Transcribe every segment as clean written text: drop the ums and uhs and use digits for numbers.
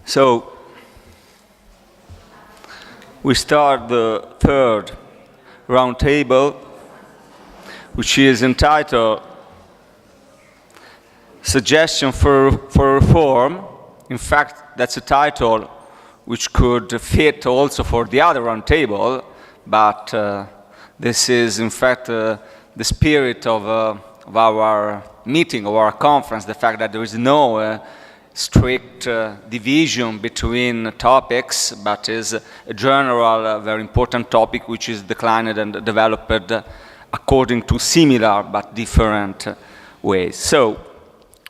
So, we start the third roundtable, which is entitled Suggestion for Reform. In fact, that's a title which could fit also for the other roundtable, but this is in fact the spirit of our meeting, of our conference, the fact that there is no strict division between topics, but is a general, very important topic which is declined and developed according to similar but different ways. So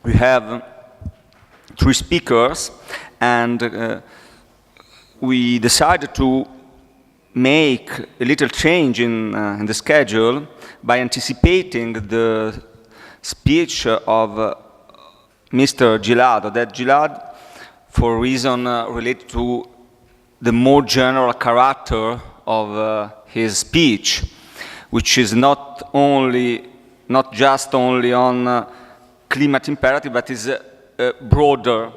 we have three speakers, and we decided to make a little change in the schedule by anticipating the speech of Mr. Gilad, that Gilad, for reason related to the more general character of his speech, which is not just only on climate imperative, but is a broader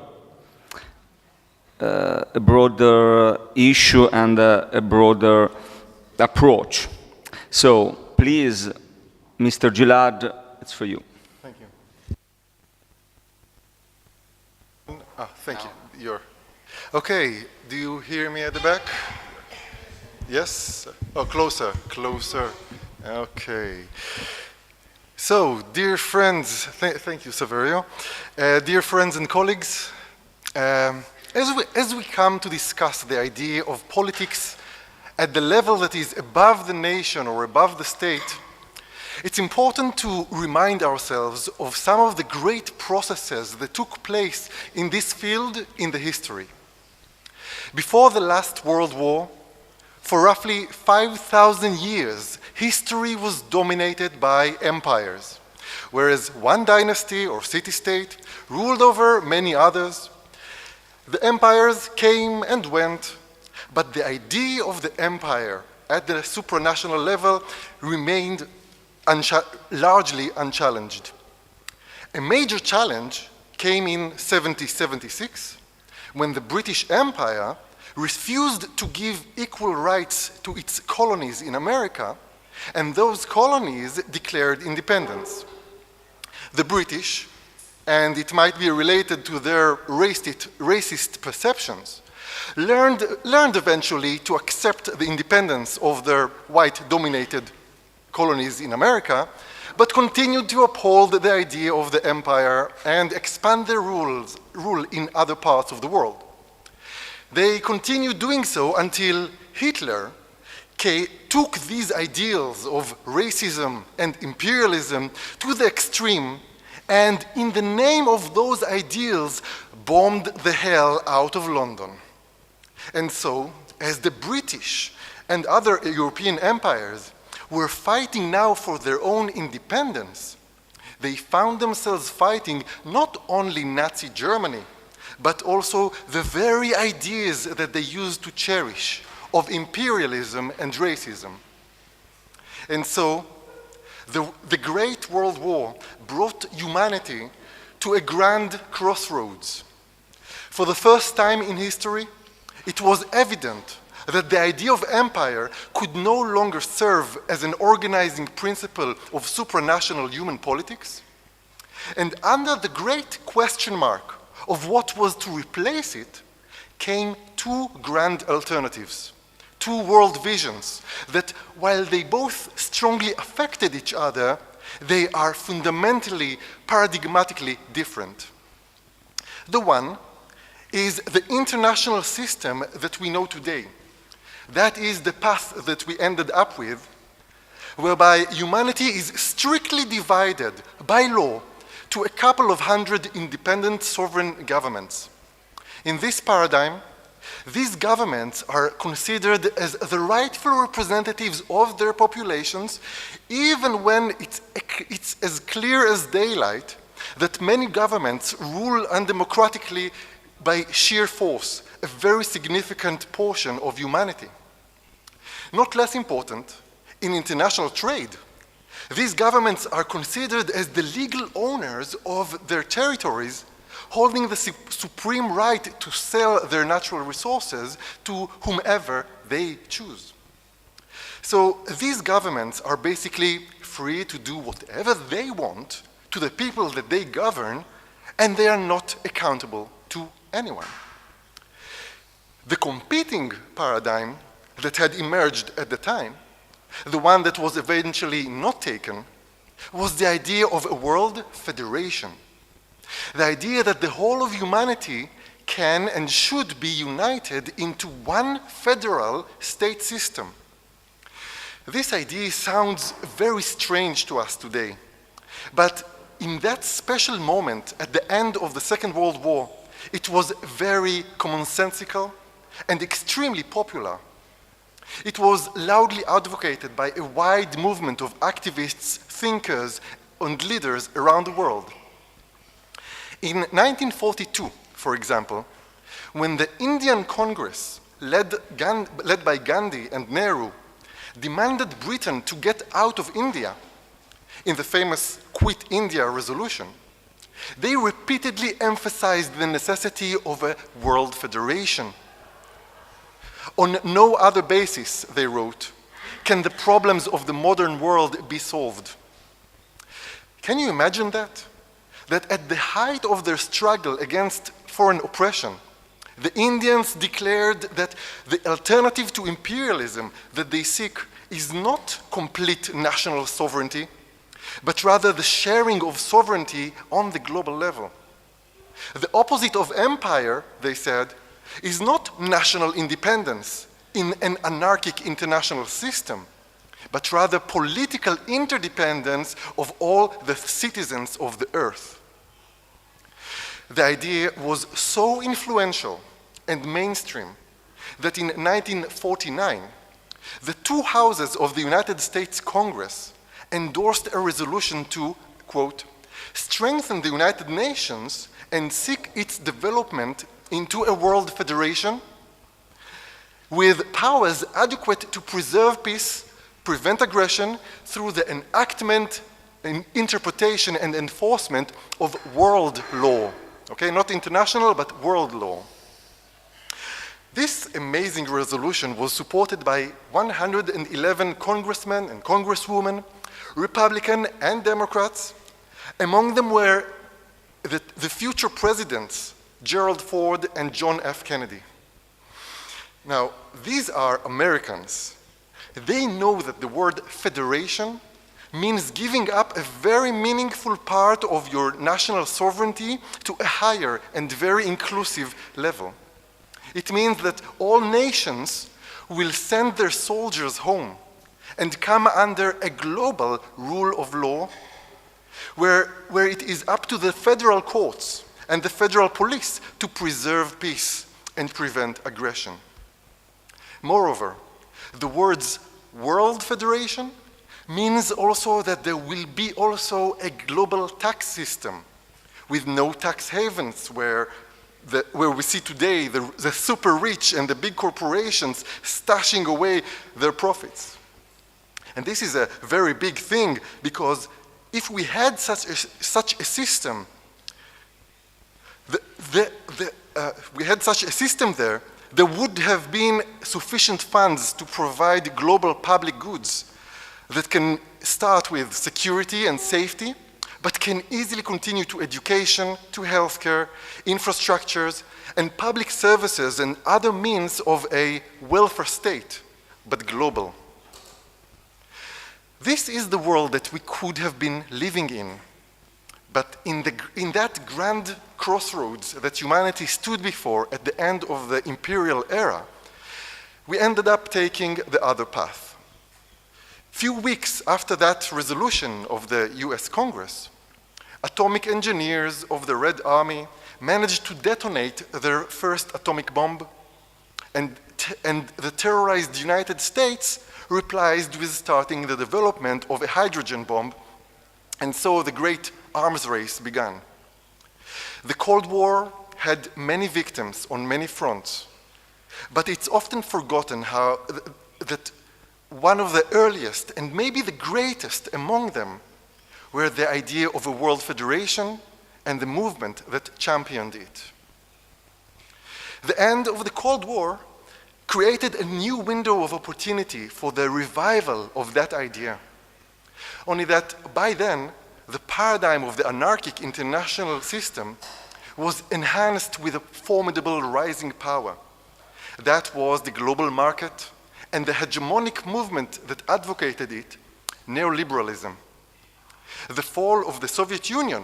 issue and a broader approach. So, please, Mr. Gilad, it's for you. Thank you. Thank you. Okay, do you hear me at the back? Yes? Oh, closer. Okay. So, dear friends, thank you, Saverio. Dear friends and colleagues, as we come to discuss the idea of politics at the level that is above the nation or above the state, it's important to remind ourselves of some of the great processes that took place in this field in the history. Before the last World War, for roughly 5,000 years, history was dominated by empires, whereas one dynasty or city-state ruled over many others. The empires came and went, but the idea of the empire at the supranational level remained largely unchallenged. A major challenge came in 1776, when the British Empire refused to give equal rights to its colonies in America, and those colonies declared independence. The British, and it might be related to their racist perceptions, learned eventually to accept the independence of their white-dominated colonies in America, but continued to uphold the idea of the empire and expand their rule in other parts of the world. They continued doing so until Hitler took these ideals of racism and imperialism to the extreme, and in the name of those ideals, bombed the hell out of London. And so, as the British and other European empires were fighting now for their own independence, they found themselves fighting not only Nazi Germany, but also the very ideas that they used to cherish of imperialism and racism. And so, the Great World War brought humanity to a grand crossroads. For the first time in history, it was evident that the idea of empire could no longer serve as an organizing principle of supranational human politics. And under the great question mark of what was to replace it, came two grand alternatives, two world visions that, while they both strongly affected each other, they are fundamentally, paradigmatically different. The one is the international system that we know today. That is the path that we ended up with, whereby humanity is strictly divided by law to a couple of hundred independent sovereign governments. In this paradigm, these governments are considered as the rightful representatives of their populations, even when it's as clear as daylight that many governments rule undemocratically by sheer force, a very significant portion of humanity. Not less important, in international trade, these governments are considered as the legal owners of their territories, holding the supreme right to sell their natural resources to whomever they choose. So these governments are basically free to do whatever they want to the people that they govern, and they are not accountable to anyone. The competing paradigm that had emerged at the time, the one that was eventually not taken, was the idea of a world federation. The idea that the whole of humanity can and should be united into one federal state system. This idea sounds very strange to us today, but in that special moment at the end of the Second World War, it was very commonsensical and extremely popular. It was loudly advocated by a wide movement of activists, thinkers, and leaders around the world. In 1942, for example, when the Indian Congress, led by Gandhi and Nehru, demanded Britain to get out of India in the famous Quit India resolution, they repeatedly emphasized the necessity of a world federation. On no other basis, they wrote, can the problems of the modern world be solved. Can you imagine that? That at the height of their struggle against foreign oppression, the Indians declared that the alternative to imperialism that they seek is not complete national sovereignty, but rather the sharing of sovereignty on the global level. The opposite of empire, they said, is not national independence in an anarchic international system, but rather political interdependence of all the citizens of the earth. The idea was so influential and mainstream that in 1949, the two houses of the United States Congress endorsed a resolution to, quote, strengthen the United Nations and seek its development into a world federation with powers adequate to preserve peace, prevent aggression through the enactment, interpretation, and enforcement of world law. Okay, not international, but world law. This amazing resolution was supported by 111 congressmen and congresswomen, Republican and Democrats. Among them were the future presidents, Gerald Ford and John F. Kennedy. Now, these are Americans. They know that the word federation means giving up a very meaningful part of your national sovereignty to a higher and very inclusive level. It means that all nations will send their soldiers home and come under a global rule of law where it is up to the federal courts and the federal police to preserve peace and prevent aggression. Moreover, the words World Federation means also that there will be also a global tax system with no tax havens where we see today the super rich and the big corporations stashing away their profits. And this is a very big thing because if we had such a system, there would have been sufficient funds to provide global public goods that can start with security and safety, but can easily continue to education, to healthcare, infrastructures, and public services and other means of a welfare state, but global. This is the world that we could have been living in. But in that grand crossroads that humanity stood before at the end of the imperial era, we ended up taking the other path. Few weeks after that resolution of the US Congress, atomic engineers of the Red Army managed to detonate their first atomic bomb, and the terrorized United States replied with starting the development of a hydrogen bomb, and so the great arms race began. The Cold War had many victims on many fronts, but it's often forgotten that one of the earliest and maybe the greatest among them were the idea of a world federation and the movement that championed it. The end of the Cold War created a new window of opportunity for the revival of that idea. Only that by then, the paradigm of the anarchic international system was enhanced with a formidable rising power. That was the global market and the hegemonic movement that advocated it, neoliberalism. The fall of the Soviet Union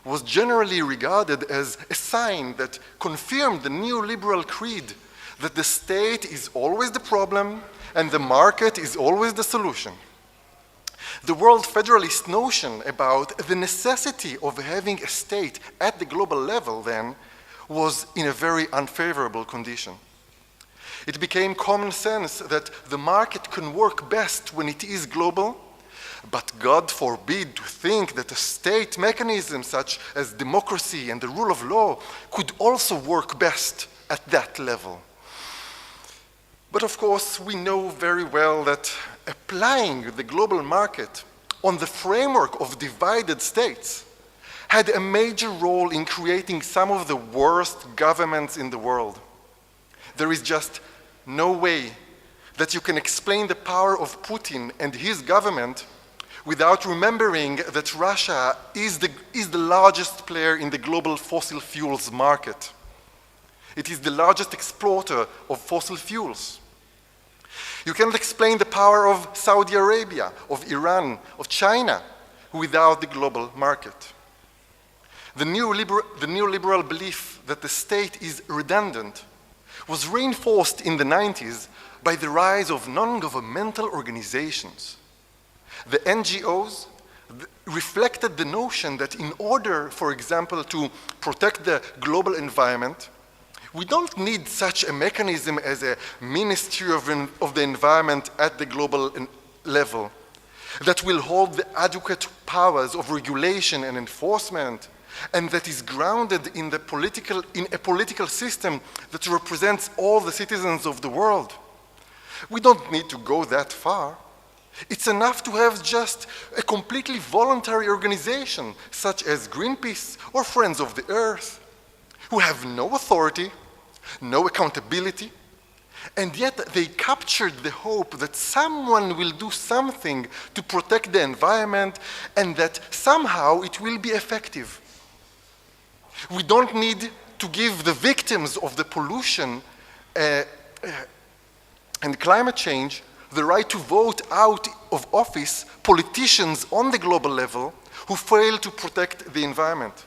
was generally regarded as a sign that confirmed the neoliberal creed that the state is always the problem and the market is always the solution. The world federalist notion about the necessity of having a state at the global level then was in a very unfavorable condition. It became common sense that the market can work best when it is global, but God forbid to think that a state mechanism such as democracy and the rule of law could also work best at that level. But of course, we know very well that applying the global market on the framework of divided states had a major role in creating some of the worst governments in the world. There is just no way that you can explain the power of Putin and his government without remembering that Russia is the largest player in the global fossil fuels market. It is the largest exporter of fossil fuels. You cannot explain the power of Saudi Arabia, of Iran, of China without the global market. The neoliberal belief that the state is redundant was reinforced in the 90s by the rise of non-governmental organizations. The NGOs reflected the notion that in order, for example, to protect the global environment, we don't need such a mechanism as a Ministry of the Environment at the global level that will hold the adequate powers of regulation and enforcement and that is grounded in a political system that represents all the citizens of the world. We don't need to go that far. It's enough to have just a completely voluntary organization, such as Greenpeace or Friends of the Earth, who have no authority, no accountability, and yet they captured the hope that someone will do something to protect the environment and that somehow it will be effective. We don't need to give the victims of the pollution and climate change the right to vote out of office politicians on the global level who fail to protect the environment.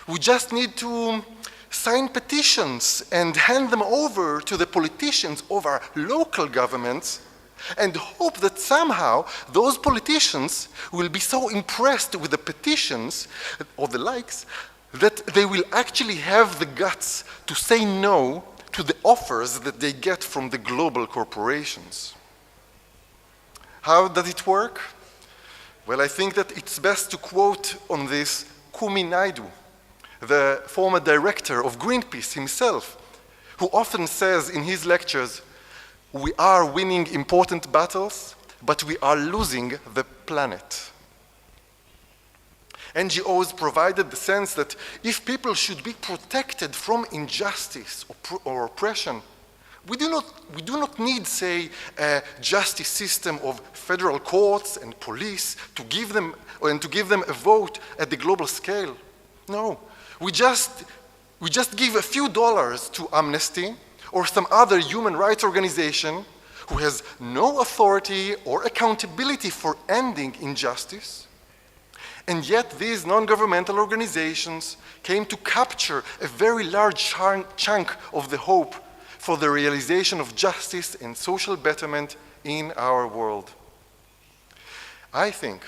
We just need to sign petitions and hand them over to the politicians of our local governments and hope that somehow those politicians will be so impressed with the petitions or the likes that they will actually have the guts to say no to the offers that they get from the global corporations. How does it work? Well, I think that it's best to quote on this Kumi Naidoo, the former director of Greenpeace himself, who often says in his lectures, "We are winning important battles, but we are losing the planet." NGOs provided the sense that if people should be protected from injustice or oppression, we do not need, say, a justice system of federal courts and police to give them a vote at the global scale. No, we just give a few dollars to Amnesty or some other human rights organization who has no authority or accountability for ending injustice. And yet these non-governmental organizations came to capture a very large chunk of the hope for the realization of justice and social betterment in our world. I think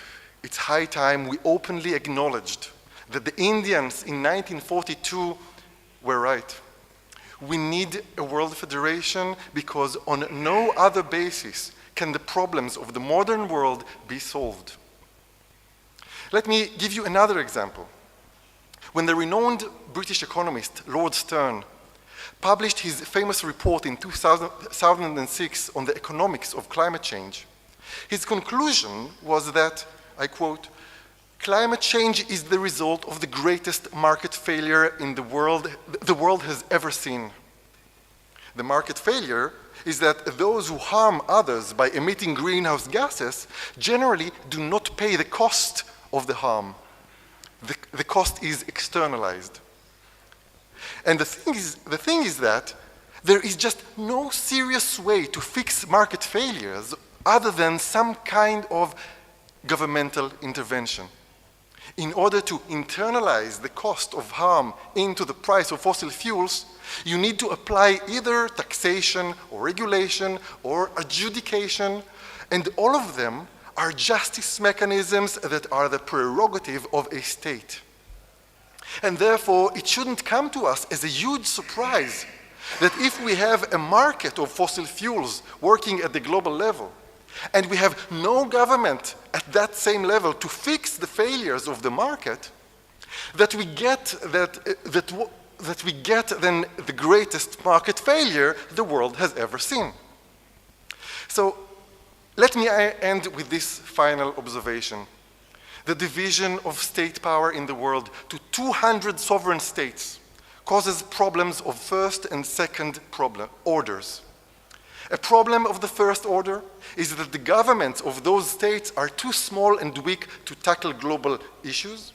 it's high time we openly acknowledged that the Indians in 1942 were right. We need a world federation because on no other basis can the problems of the modern world be solved. Let me give you another example. When the renowned British economist Lord Stern published his famous report in 2006 on the economics of climate change, his conclusion was that, I quote, Climate change is the result of the greatest market failure in the world has ever seen. The market failure is that those who harm others by emitting greenhouse gases generally do not pay the cost of the harm. The cost is externalized. And the thing is that there is just no serious way to fix market failures other than some kind of governmental intervention. In order to internalize the cost of harm into the price of fossil fuels, you need to apply either taxation or regulation or adjudication, and all of them are justice mechanisms that are the prerogative of a state. And therefore, it shouldn't come to us as a huge surprise that if we have a market of fossil fuels working at the global level, and we have no government at that same level to fix the failures of the market, that we get then the greatest market failure the world has ever seen. So let me end with this final observation. The division of state power in the world to 200 sovereign states causes problems of first and second orders. A problem of the first order is that the governments of those states are too small and weak to tackle global issues.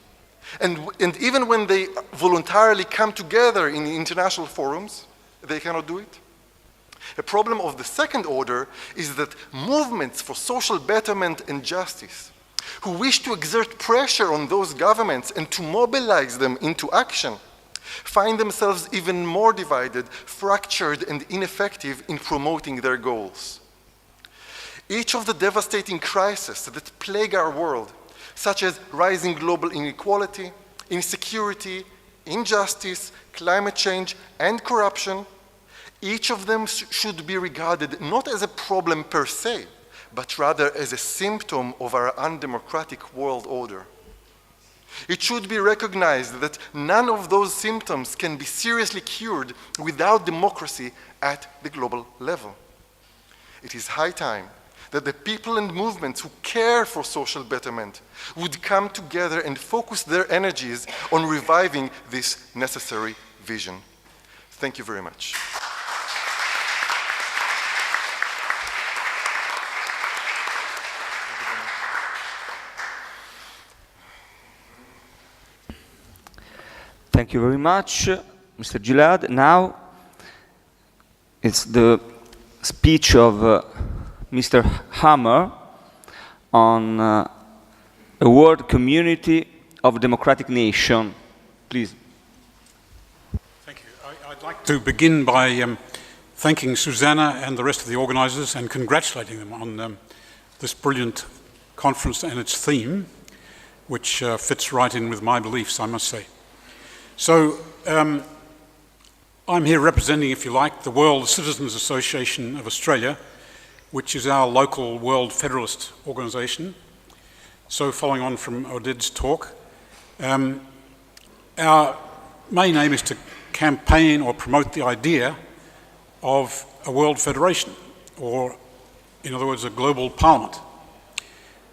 And even when they voluntarily come together in international forums, they cannot do it. A problem of the second order is that movements for social betterment and justice, who wish to exert pressure on those governments and to mobilize them into action, find themselves even more divided, fractured, and ineffective in promoting their goals. Each of the devastating crises that plague our world, such as rising global inequality, insecurity, injustice, climate change, and corruption, each of them should be regarded not as a problem per se, but rather as a symptom of our undemocratic world order. It should be recognized that none of those symptoms can be seriously cured without democracy at the global level. It is high time that the people and movements who care for social betterment would come together and focus their energies on reviving this necessary vision. Thank you very much. Thank you very much, Mr. Gilad. Now it's the speech of Mr. Hammer on a world community of democratic nation. Please. Thank you. I'd like to begin by thanking Susanna and the rest of the organizers and congratulating them on this brilliant conference and its theme, which fits right in with my beliefs, I must say. So I'm here representing, if you like, the World Citizens Association of Australia, which is our local World Federalist organisation. So following on from Oded's talk, our main aim is to campaign or promote the idea of a world federation, or in other words, a global parliament,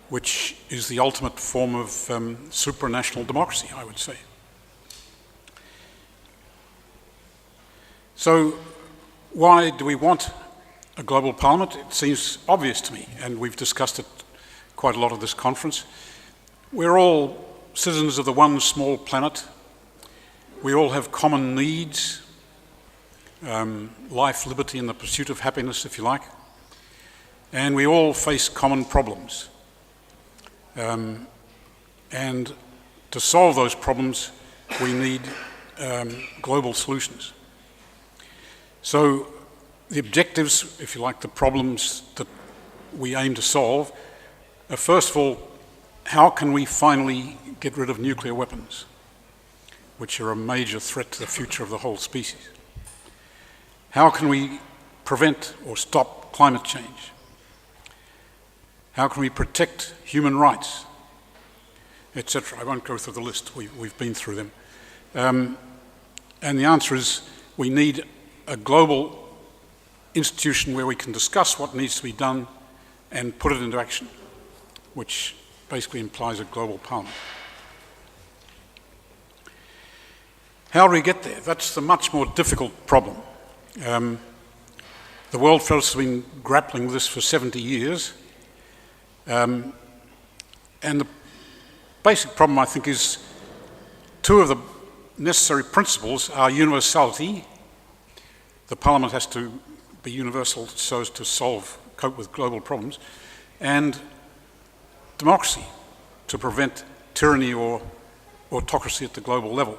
which is the ultimate form of supranational democracy, I would say. So why do we want a global parliament? It seems obvious to me, and we've discussed it quite a lot at this conference. We're all citizens of the one small planet. We all have common needs, life, liberty, and the pursuit of happiness, if you like. And we all face common problems. And to solve those problems, we need global solutions. So the objectives, if you like, the problems that we aim to solve are, first of all, how can we finally get rid of nuclear weapons, which are a major threat to the future of the whole species? How can we prevent or stop climate change? How can we protect human rights, etc.? I won't go through the list, we've been through them. And the answer is we need a global institution where we can discuss what needs to be done and put it into action, which basically implies a global parliament. How do we get there? That's the much more difficult problem. The World Federalists have been grappling with this for 70 years. And the basic problem, I think, is two of the necessary principles are universality. The Parliament has to be universal so as to cope with global problems, and democracy, to prevent tyranny or autocracy at the global level.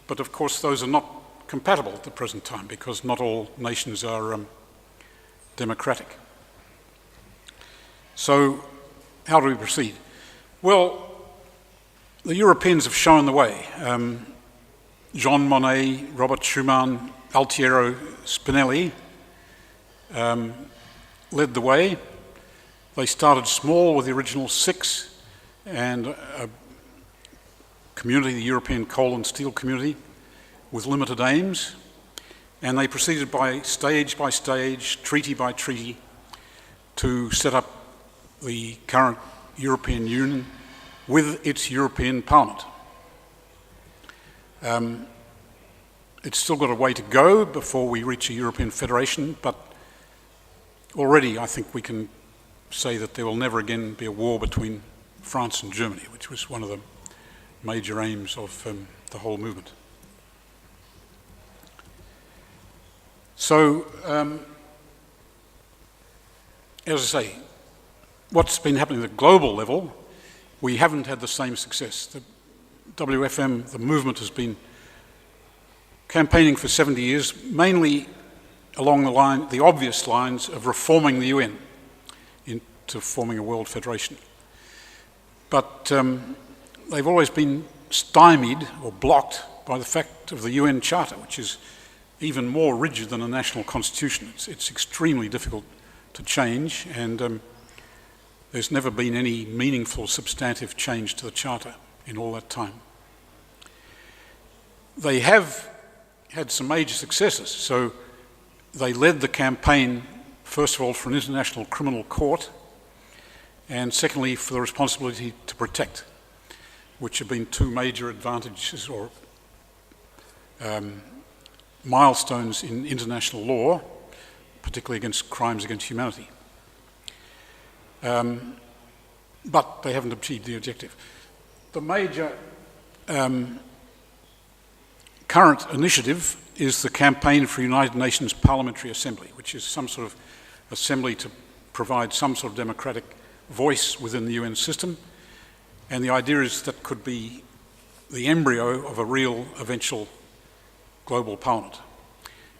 But of course those are not compatible at the present time because not all nations are democratic. So how do we proceed? Well, the Europeans have shown the way. Jean Monnet, Robert Schuman, Altiero Spinelli led the way. They started small with the original 6 and a community, the European Coal and Steel Community, with limited aims, and they proceeded by stage, treaty by treaty, to set up the current European Union with its European Parliament. It's still got a way to go before we reach a European Federation, but already I think we can say that there will never again be a war between France and Germany, which was one of the major aims of the whole movement. So, as I say, what's been happening at the global level, we haven't had the same success. The WFM, the movement, has been campaigning for 70 years, mainly along the obvious lines of reforming the UN into forming a world federation. But they've always been stymied or blocked by the fact of the UN Charter, which is even more rigid than a national constitution. It's extremely difficult to change, and there's never been any meaningful substantive change to the Charter in all that time. They have had some major successes. So they led the campaign, first of all, for an international criminal court, and secondly, for the responsibility to protect, which have been two major advantages or milestones in international law, particularly against crimes against humanity. But they haven't achieved the objective. The major current initiative is the Campaign for United Nations Parliamentary Assembly, which is some sort of assembly to provide some sort of democratic voice within the UN system. And the idea is that could be the embryo of a real eventual global parliament.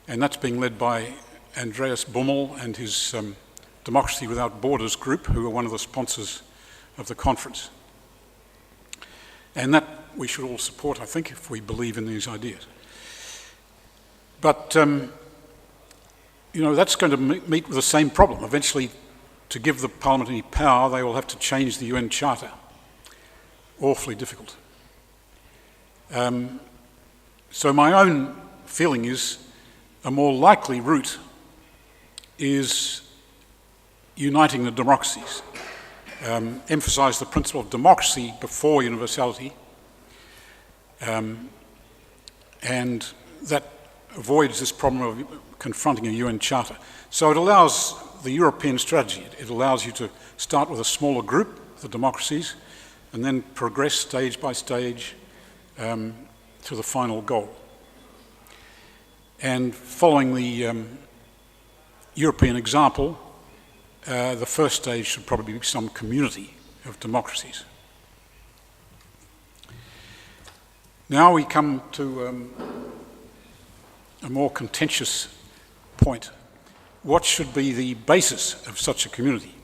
And that's being led by Andreas Bummel and his Democracy Without Borders group, who are one of the sponsors of the conference. And that we should all support, I think, if we believe in these ideas. But, that's going to meet with the same problem. Eventually, to give the Parliament any power, they will have to change the UN Charter. Awfully difficult. So my own feeling is a more likely route is uniting the democracies. Emphasise the principle of democracy before universality, and that avoids this problem of confronting a UN Charter. So it allows the European strategy. It allows you to start with a smaller group, the democracies, and then progress stage by stage to the final goal. And following the European example, the first stage should probably be some community of democracies. Now we come to a more contentious point. What should be the basis of such a community?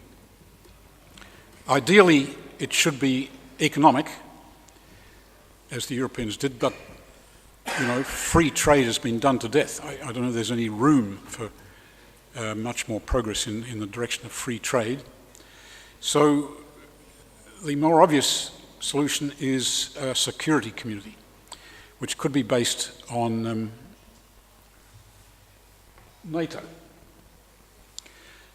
Ideally, it should be economic, as the Europeans did, but free trade has been done to death. I don't know if there's any room for much more progress in the direction of free trade. So the more obvious solution is a security community, which could be based on NATO.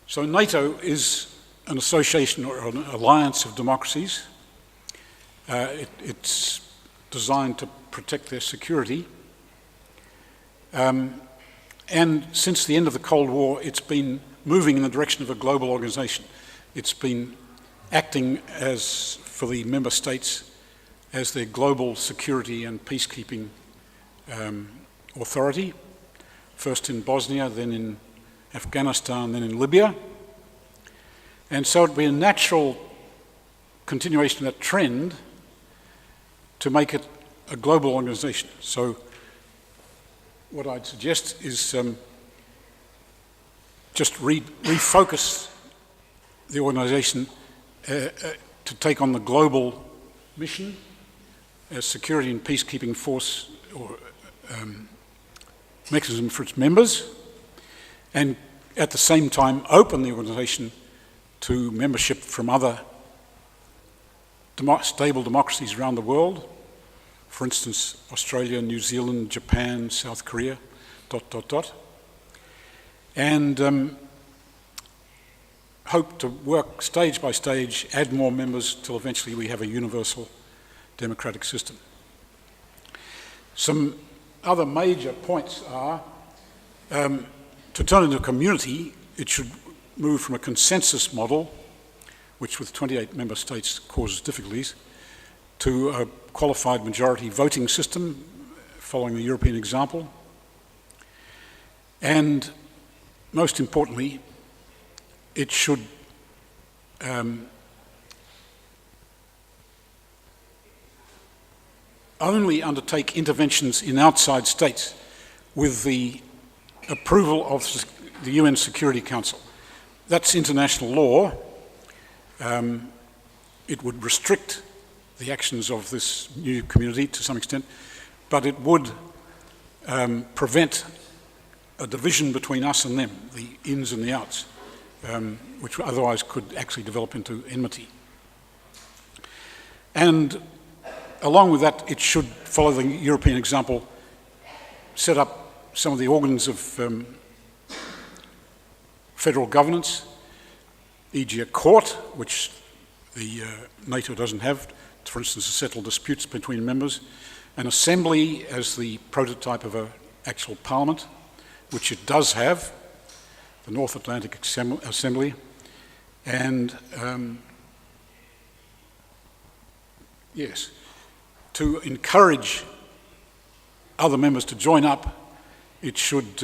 So NATO is an association or an alliance of democracies. It's designed to protect their security, And since the end of the Cold War, it's been moving in the direction of a global organization. It's been acting as, for the member states, as their global security and peacekeeping authority, first in Bosnia, then in Afghanistan, then in Libya. And so it'd be a natural continuation of that trend to make it a global organization. So what I'd suggest is just refocus the organization to take on the global mission as security and peacekeeping force or mechanism for its members, and at the same time open the organization to membership from other stable democracies around the world, for instance, Australia, New Zealand, Japan, South Korea, ... And hope to work stage by stage, add more members till eventually we have a universal democratic system. Some other major points are, to turn into a community, it should move from a consensus model, which with 28 member states causes difficulties, to a qualified majority voting system, following the European example. And most importantly, it should only undertake interventions in outside states with the approval of the UN Security Council. That's international law. It would restrict the actions of this new community to some extent, but it would prevent a division between us and them, the ins and the outs, which otherwise could actually develop into enmity. And along with that, it should follow the European example, set up some of the organs of federal governance, e.g. a court, which the NATO doesn't have, for instance, to settle disputes between members, an assembly as the prototype of an actual parliament, which it does have, the North Atlantic Assembly, and yes, to encourage other members to join up, it should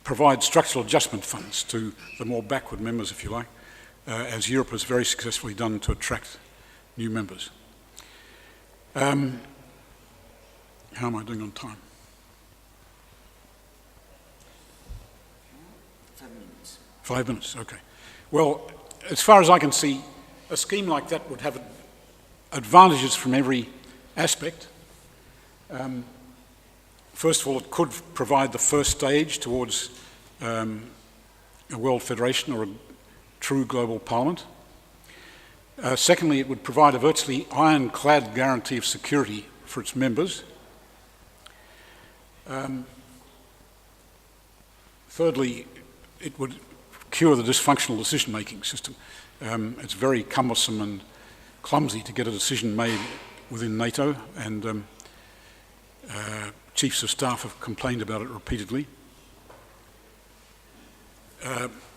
provide structural adjustment funds to the more backward members, if you like, as Europe has very successfully done to attract new members. How am I doing on time? 5 minutes. 5 minutes, okay. Well, as far as I can see, a scheme like that would have advantages from every aspect. First of all, it could provide the first stage towards a world federation or a true global parliament. Secondly, it would provide a virtually ironclad guarantee of security for its members. Thirdly, it would cure the dysfunctional decision-making system. It's very cumbersome and clumsy to get a decision made within NATO, and chiefs of staff have complained about it repeatedly.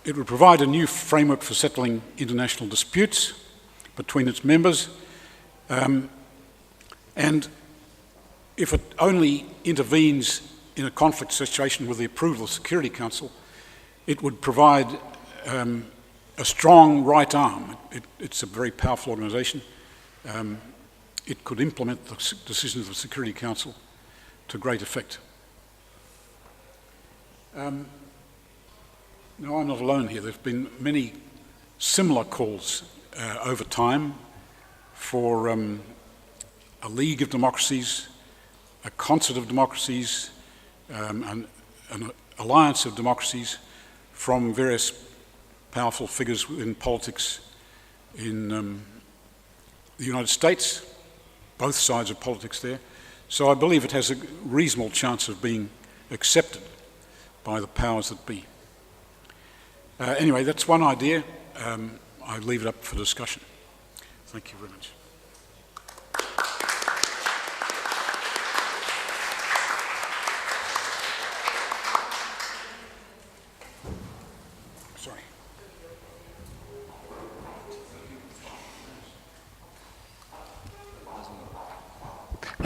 It would provide a new framework for settling international disputes between its members, and if it only intervenes in a conflict situation with the approval of the Security Council, it would provide a strong right arm. It's a very powerful organisation. It could implement the decisions of the Security Council to great effect. Now, I'm not alone here. There have been many similar calls over time for a league of democracies, a concert of democracies, an alliance of democracies from various powerful figures in politics in the United States, both sides of politics there. So I believe it has a reasonable chance of being accepted by the powers that be. Anyway, that's one idea. I leave it up for discussion. Thank you very much.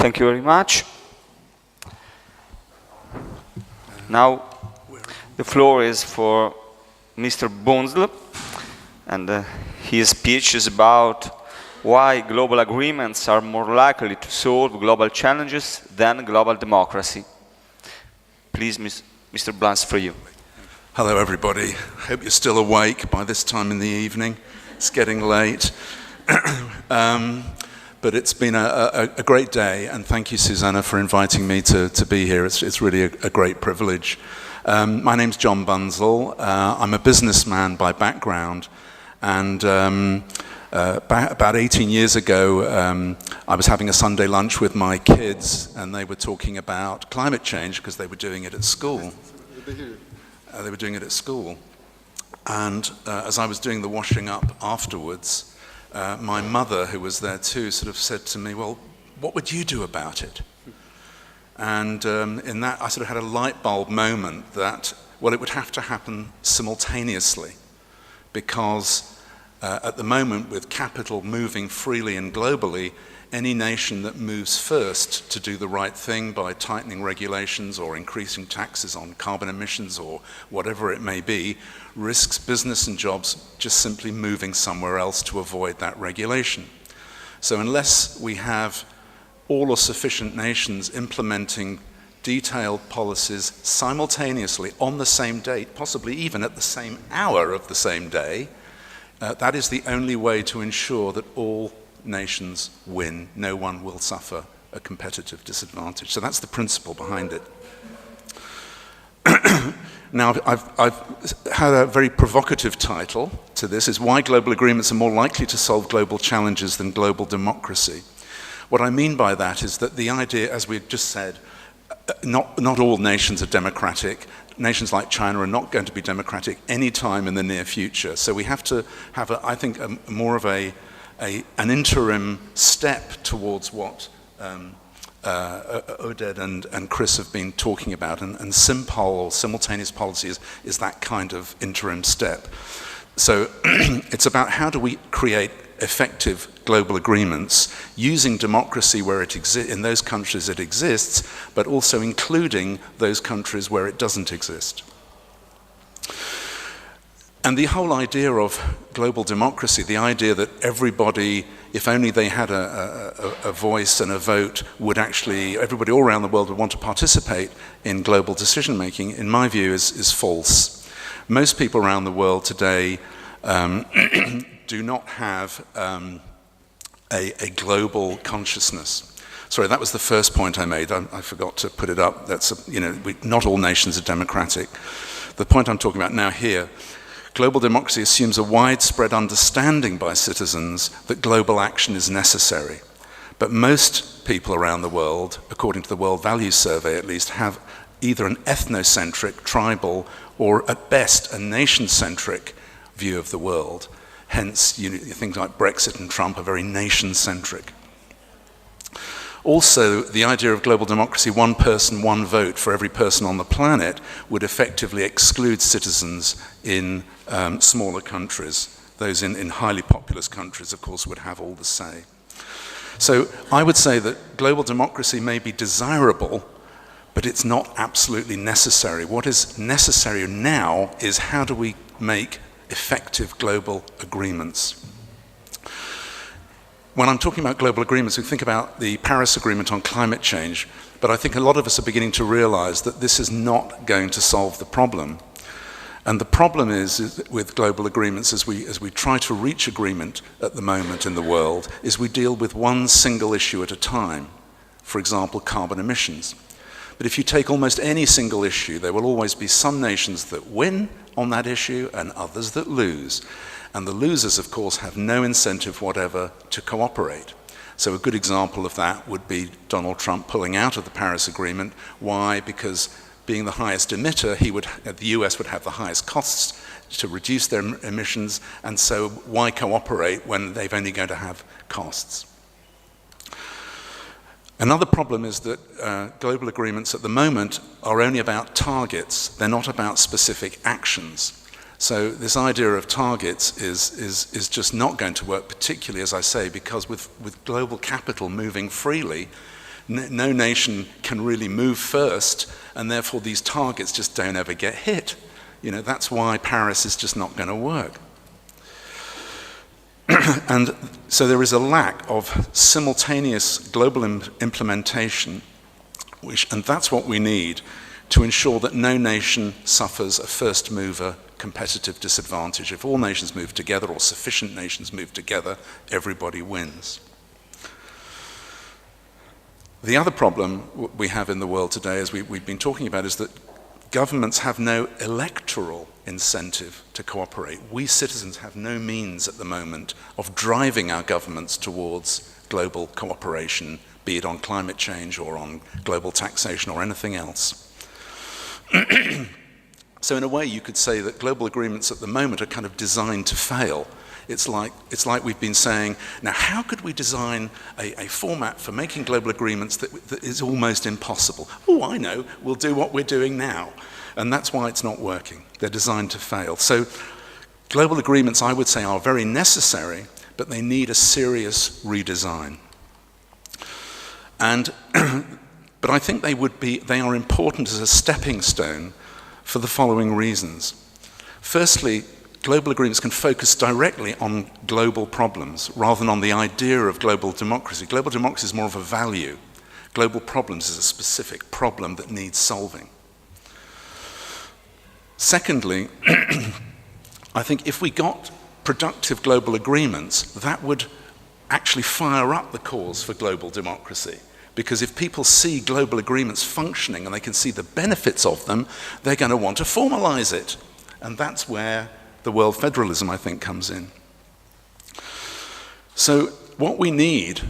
Thank you very much. Now, the floor is for Mr. Bonsl, and his speech is about why global agreements are more likely to solve global challenges than global democracy. Please, Mr. Blans, for you. Hello, everybody. Hope you're still awake by this time in the evening. It's getting late. But it's been a great day, and thank you, Susanna, for inviting me to be here. It's really a great privilege. My name's John Bunzel. I'm a businessman by background, and about 18 years ago, I was having a Sunday lunch with my kids, and they were talking about climate change because they were doing it at school. They were doing it at school. And as I was doing the washing up afterwards, my mother, who was there too, sort of said to me, well, what would you do about it? And in that, I sort of had a light bulb moment that, well, it would have to happen simultaneously, because at the moment, with capital moving freely and globally, any nation that moves first to do the right thing by tightening regulations or increasing taxes on carbon emissions or whatever it may be, risks business and jobs just simply moving somewhere else to avoid that regulation. So unless we have all or sufficient nations implementing detailed policies simultaneously on the same date, possibly even at the same hour of the same day, that is the only way to ensure that all nations win. No one will suffer a competitive disadvantage. So that's the principle behind it. Now, I've had a very provocative title to this, is why global agreements are more likely to solve global challenges than global democracy. What I mean by that is that the idea, as we've just said, not all nations are democratic. Nations like China are not going to be democratic any time in the near future. So we have to have, I think, more of an interim step towards what Oded and Chris have been talking about, and SIMPOL, simultaneous policy, is that kind of interim step. So it's about how do we create effective global agreements using democracy where it exists, in those countries it exists, but also including those countries where it doesn't exist. And the whole idea of global democracy, the idea that everybody, if only they had a voice and a vote, would actually, everybody all around the world would want to participate in global decision making, in my view, is false. Most people around the world today do not have a global consciousness. Sorry, that was the first point I made. I forgot to put it up. That's, not all nations are democratic. The point I'm talking about now here, global democracy assumes a widespread understanding by citizens that global action is necessary. But most people around the world, according to the World Values Survey at least, have either an ethnocentric, tribal, or at best a nation-centric view of the world. Hence, things like Brexit and Trump are very nation-centric. Also, the idea of global democracy, one person, one vote for every person on the planet, would effectively exclude citizens in smaller countries. Those in highly populous countries, of course, would have all the say. So I would say that global democracy may be desirable, but it's not absolutely necessary. What is necessary now is how do we make effective global agreements. When I'm talking about global agreements, we think about the Paris Agreement on climate change, but I think a lot of us are beginning to realize that this is not going to solve the problem. And the problem is with global agreements, as we try to reach agreement at the moment in the world, is we deal with one single issue at a time. For example, carbon emissions. But if you take almost any single issue, there will always be some nations that win on that issue and others that lose. And the losers, of course, have no incentive whatever to cooperate. So a good example of that would be Donald Trump pulling out of the Paris Agreement. Why? Because being the highest emitter, the US would have the highest costs to reduce their emissions, and so why cooperate when they've only going to have costs? Another problem is that global agreements at the moment are only about targets. They're not about specific actions. So this idea of targets is just not going to work, particularly, as I say, because with global capital moving freely, no nation can really move first, and therefore these targets just don't ever get hit. That's why Paris is just not going to work. And so there is a lack of simultaneous global implementation, and that's what we need to ensure that no nation suffers a first mover competitive disadvantage. If all nations move together, or sufficient nations move together, everybody wins. The other problem we have in the world today, as we've been talking about, is that governments have no electoral incentive to cooperate. We citizens have no means at the moment of driving our governments towards global cooperation, be it on climate change or on global taxation or anything else. So in a way, you could say that global agreements at the moment are kind of designed to fail. It's like we've been saying, now how could we design a format for making global agreements that is almost impossible? Oh, I know, we'll do what we're doing now. And that's why it's not working. They're designed to fail. So global agreements, I would say, are very necessary, but they need a serious redesign. But I think they are important as a stepping stone for the following reasons. Firstly, global agreements can focus directly on global problems rather than on the idea of global democracy. Global democracy is more of a value. Global problems is a specific problem that needs solving. Secondly, I think if we got productive global agreements, that would actually fire up the cause for global democracy. Because if people see global agreements functioning and they can see the benefits of them, they're going to want to formalize it. And that's where the world federalism, I think, comes in. So what we need,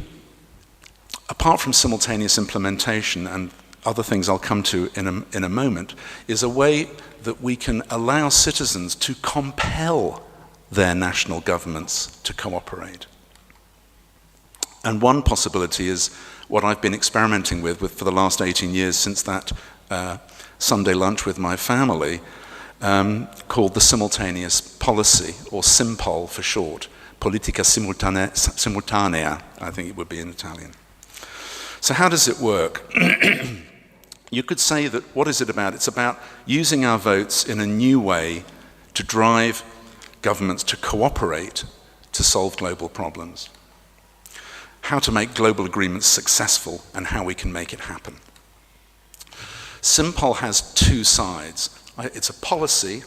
apart from simultaneous implementation and other things I'll come to in a moment, is a way that we can allow citizens to compel their national governments to cooperate. And one possibility is what I've been experimenting with for the last 18 years since that Sunday lunch with my family, called the simultaneous policy, or SIMPOL for short, Politica Simultanea, I think it would be in Italian. So how does it work? You could say that, what is it about? It's about using our votes in a new way to drive governments to cooperate to solve global problems. How to make global agreements successful and how we can make it happen. SIMPOL has two sides. It's a policy,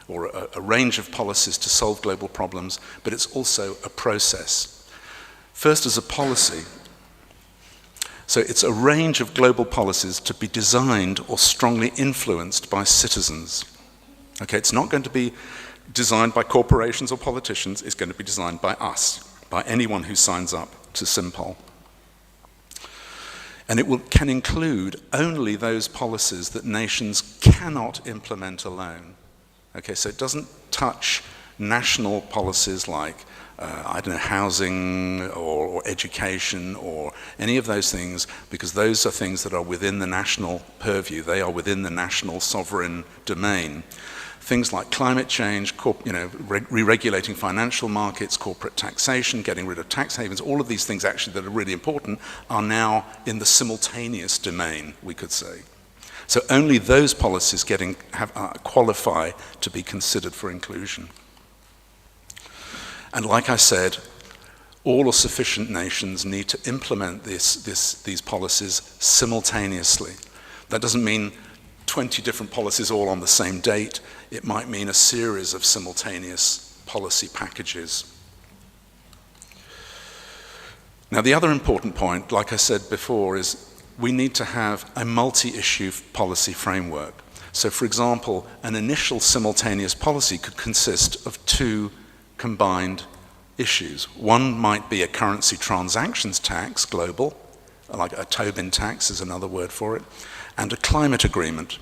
or a range of policies to solve global problems, but it's also a process. First, as a policy. So it's a range of global policies to be designed or strongly influenced by citizens. Okay, it's not going to be designed by corporations or politicians, it's going to be designed by us, by anyone who signs up to SIMPOL. And it can include only those policies that nations cannot implement alone. Okay, so it doesn't touch national policies like, housing or education or any of those things, because those are things that are within the national purview. They are within the national sovereign domain. Things like climate change, re-regulating financial markets, corporate taxation, getting rid of tax havens, all of these things actually that are really important are now in the simultaneous domain, we could say. So only those policies qualify to be considered for inclusion. And like I said, all or sufficient nations need to implement these policies simultaneously. That doesn't mean 20 different policies all on the same date. It might mean a series of simultaneous policy packages. Now, the other important point, like I said before, is we need to have a multi-issue policy framework. So, for example, an initial simultaneous policy could consist of two combined issues. One might be a currency transactions tax, global, like a Tobin tax is another word for it, and a climate agreement.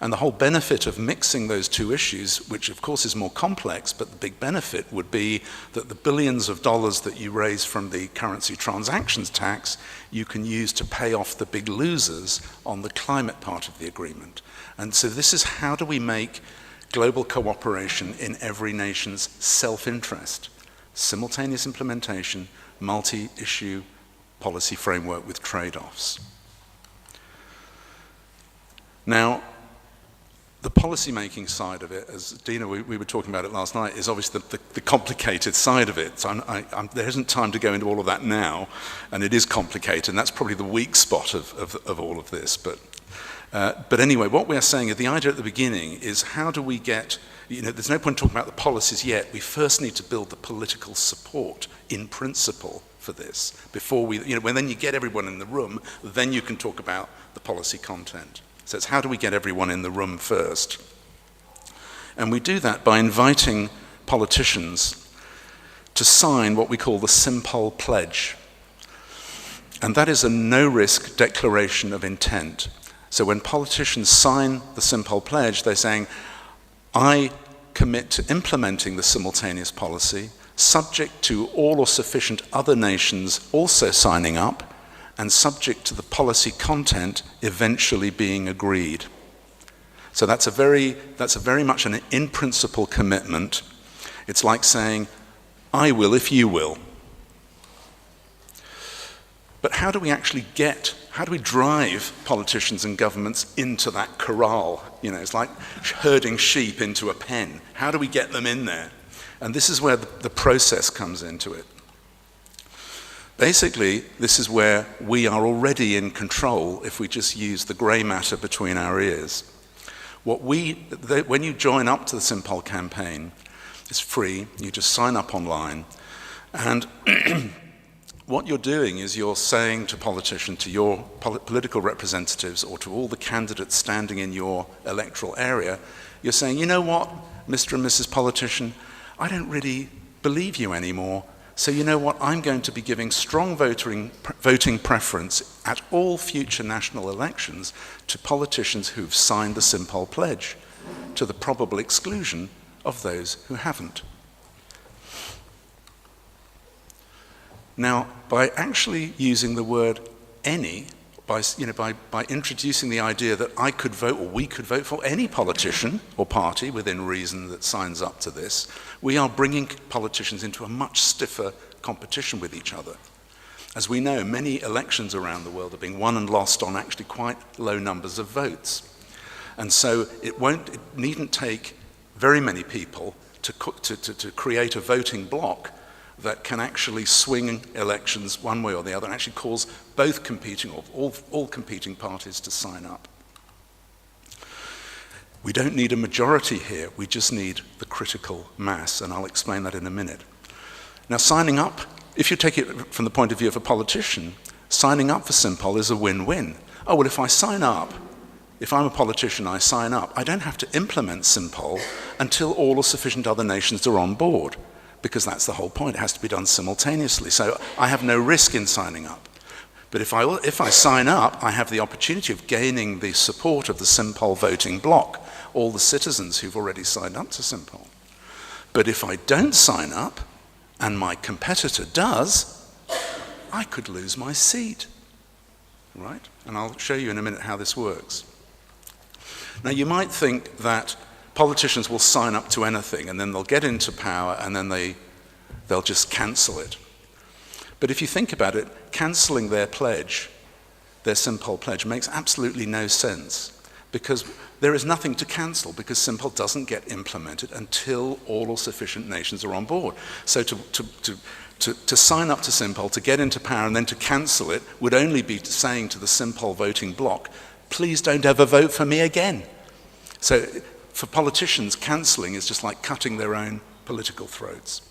And the whole benefit of mixing those two issues, which of course is more complex, but the big benefit would be that the billions of dollars that you raise from the currency transactions tax, you can use to pay off the big losers on the climate part of the agreement. And so this is how do we make global cooperation in every nation's self-interest. Simultaneous implementation, multi-issue policy framework with trade-offs. Now, the policy-making side of it, as Dina, we were talking about it last night, is obviously the complicated side of it. So there isn't time to go into all of that now, and it is complicated, and that's probably the weak spot of all of this. But anyway, what we're saying, the idea at the beginning is how do we get, there's no point talking about the policies yet. We first need to build the political support in principle for this before when then you get everyone in the room, then you can talk about the policy content. So it's how do we get everyone in the room first? And we do that by inviting politicians to sign what we call the Simpol Pledge. And that is a no-risk declaration of intent. So when politicians sign the Simpol Pledge, they're saying, I commit to implementing the simultaneous policy, subject to all or sufficient other nations also signing up, and subject to the policy content eventually being agreed. So that's a very much an in-principle commitment. It's like saying, I will if you will. But how do we drive politicians and governments into that corral? It's like herding sheep into a pen. How do we get them in there? And this is where the process comes into it. Basically, this is where we are already in control if we just use the grey matter between our ears. When you join up to the Simpol campaign, it's free, you just sign up online, and what you're doing is you're saying to politicians, to your political representatives, or to all the candidates standing in your electoral area, you're saying, you know what, Mr. and Mrs. Politician, I don't really believe you anymore. So you know what, I'm going to be giving strong voting preference at all future national elections to politicians who've signed the Simpol Pledge, to the probable exclusion of those who haven't. Now, by actually using the word any, by introducing the idea that I could vote or we could vote for any politician or party within reason that signs up to this, we are bringing politicians into a much stiffer competition with each other. As we know, many elections around the world are being won and lost on actually quite low numbers of votes. And so it needn't take very many people to create a voting bloc that can actually swing elections one way or the other and actually cause both competing, or all competing parties to sign up. We don't need a majority here, we just need the critical mass, and I'll explain that in a minute. Now, signing up, if you take it from the point of view of a politician, signing up for Simpol is a win-win. Oh, well, if I sign up, if I'm a politician, I sign up, I don't have to implement Simpol until all or sufficient other nations are on board, because that's the whole point. It has to be done simultaneously. So I have no risk in signing up. But if I sign up, I have the opportunity of gaining the support of the Simpol voting bloc, all the citizens who've already signed up to Simpol. But if I don't sign up, and my competitor does, I could lose my seat, right? And I'll show you in a minute how this works. Now, you might think that politicians will sign up to anything and then they'll get into power and then they'll just cancel it. But if you think about it, cancelling their pledge, their Simpol pledge, makes absolutely no sense, because there is nothing to cancel, because Simpol doesn't get implemented until all or sufficient nations are on board. So to sign up to Simpol, to get into power and then to cancel it, would only be saying to the Simpol voting bloc, please don't ever vote for me again. So for politicians, cancelling is just like cutting their own political throats.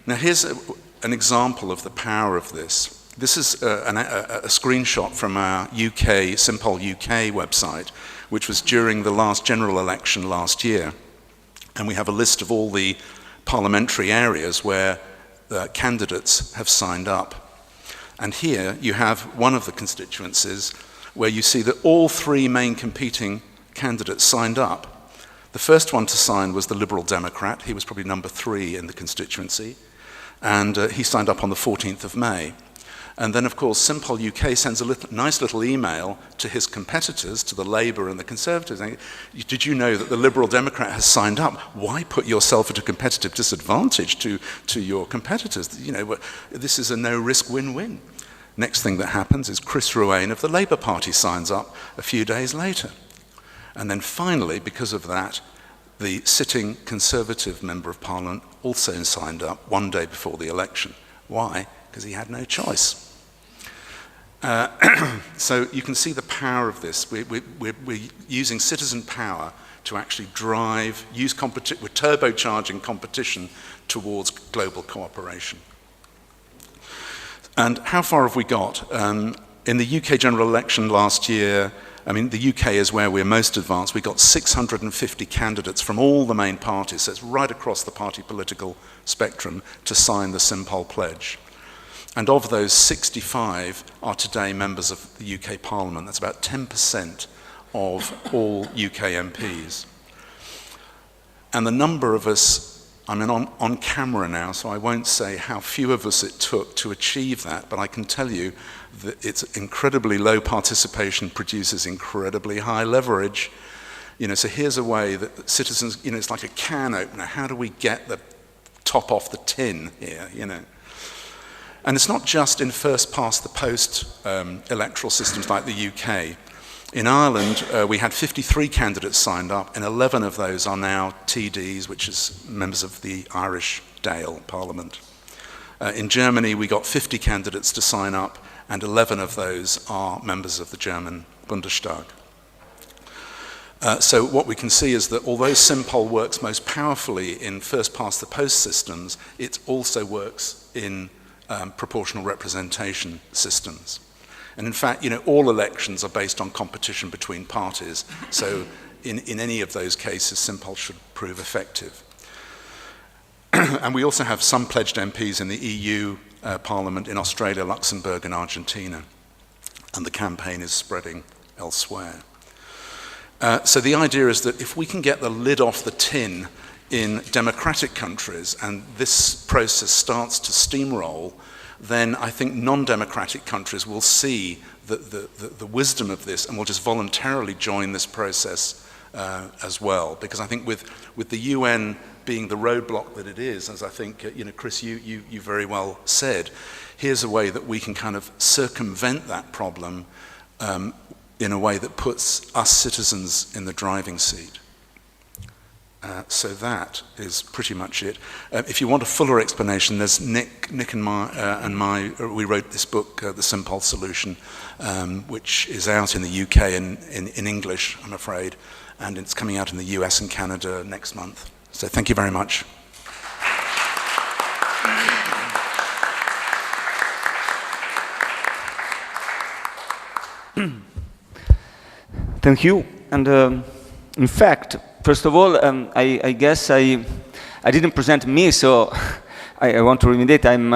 Now here's an example of the power of this. This is a screenshot from our Simpol UK website, which was during the last general election last year. And we have a list of all the parliamentary areas where candidates have signed up. And here you have one of the constituencies where you see that all three main competing candidates signed up. The first one to sign was the Liberal Democrat. He was probably number 3 in the constituency. And he signed up on the 14th of May. And then, of course, Simpol UK sends a nice little email to his competitors, to the Labour and the Conservatives, saying, did you know that the Liberal Democrat has signed up? Why put yourself at a competitive disadvantage to your competitors? You know, this is a no-risk win-win. Next thing that happens is Chris Ruane of the Labour Party signs up a few days later. And then finally, because of that, the sitting Conservative Member of Parliament also signed up one day before the election. Why? Because he had no choice. So you can see the power of this. We're using citizen power to actually we're turbocharging competition towards global cooperation. And how far have we got? In the UK general election last year, I mean, the UK is where we're most advanced. We got 650 candidates from all the main parties, so it's right across the party political spectrum, to sign the Simpol Pledge. And of those, 65 are today members of the UK Parliament. That's about 10% of all UK MPs. And the number of us, I mean, on camera now, so I won't say how few of us it took to achieve that, but I can tell you that it's incredibly low participation produces incredibly high leverage. You know, so here's a way that citizens, you know, it's like a can opener. How do we get the top off the tin here, you know? And it's not just in first-past-the-post electoral systems like the UK. In Ireland, we had 53 candidates signed up, and 11 of those are now TDs, which is members of the Irish Dáil Parliament. In Germany, we got 50 candidates to sign up, and 11 of those are members of the German Bundestag. So what we can see is that although Simpol works most powerfully in first-past-the-post systems, it also works in proportional representation systems. And in fact, you know, all elections are based on competition between parties. So in any of those cases, Simpol should prove effective. And we also have some pledged MPs in the EU Parliament in Australia, Luxembourg, and Argentina. And the campaign is spreading elsewhere. So the idea is that if we can get the lid off the tin in democratic countries, and this process starts to steamroll, then I think non-democratic countries will see the wisdom of this and will just voluntarily join this process as well. Because I think with the UN being the roadblock that it is, as I think, you know, Chris, you very well said, here's a way that we can kind of circumvent that problem in a way that puts us citizens in the driving seat. So that is pretty much it. If you want a fuller explanation, there's Nick and we wrote this book, The Simpol Solution, which is out in the UK in English, I'm afraid, and it's coming out in the US and Canada next month. So thank you very much. Thank you. And in fact, first of all, I guess I didn't present me, so I want to remediate. I'm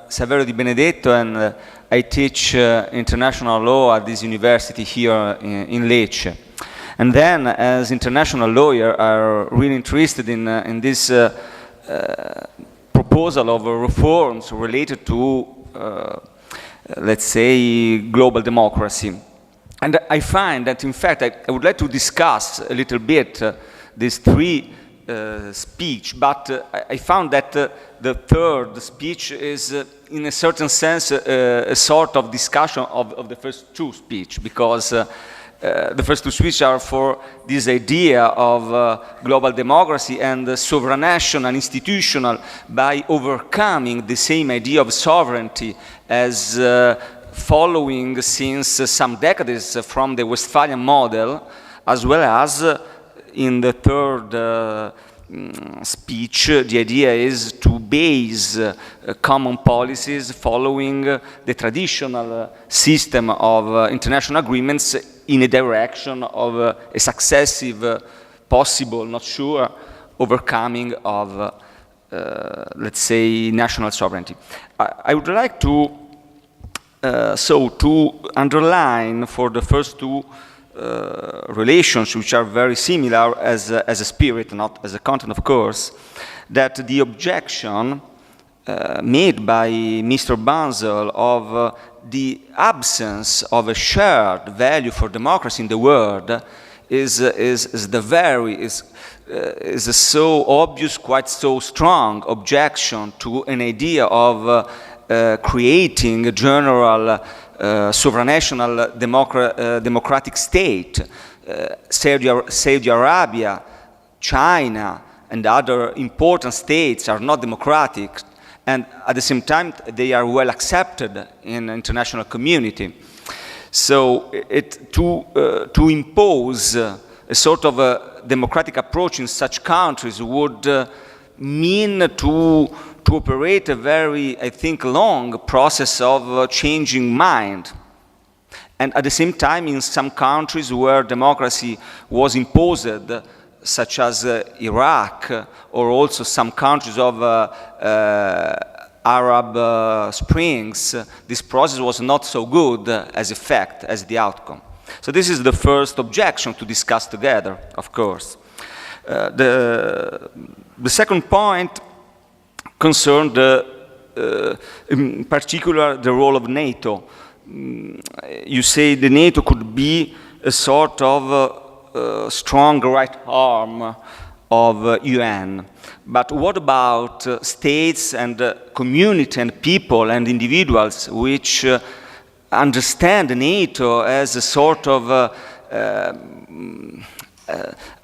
Saverio Di Benedetto, and I teach international law at this university here in Lecce. And then, as international lawyer, I'm really interested in this proposal of reforms related to, let's say, global democracy. And I find that, in fact, I would like to discuss a little bit these three speech, but I found that the third speech is, in a certain sense, a sort of discussion of the first two speech, because the first two speeches are for this idea of global democracy and supranational, institutional, by overcoming the same idea of sovereignty as following since some decades from the Westphalian model, as well as in the third speech, the idea is to base common policies following the traditional system of international agreements in a direction of a successive, possible, not sure, overcoming of, let's say, national sovereignty. I would like to to underline for the first two relations, which are very similar as a spirit, not as a content, of course, that the objection made by Mr. Bunzel of the absence of a shared value for democracy in the world is a so obvious, quite so strong objection to an idea of creating a general supranational democratic state. Saudi Arabia, China, and other important states are not democratic, and at the same time they are well accepted in the international community. So to impose a sort of a democratic approach in such countries would mean to operate a very, I think, long process of changing mind. And at the same time, in some countries where democracy was imposed, such as Iraq, or also some countries of Arab Springs, this process was not so good as effect, as the outcome. So this is the first objection to discuss together, of course. The second point concerned, in particular, the role of NATO. You say the NATO could be a sort of strong right arm of UN. But what about states and community and people and individuals which understand NATO as a sort of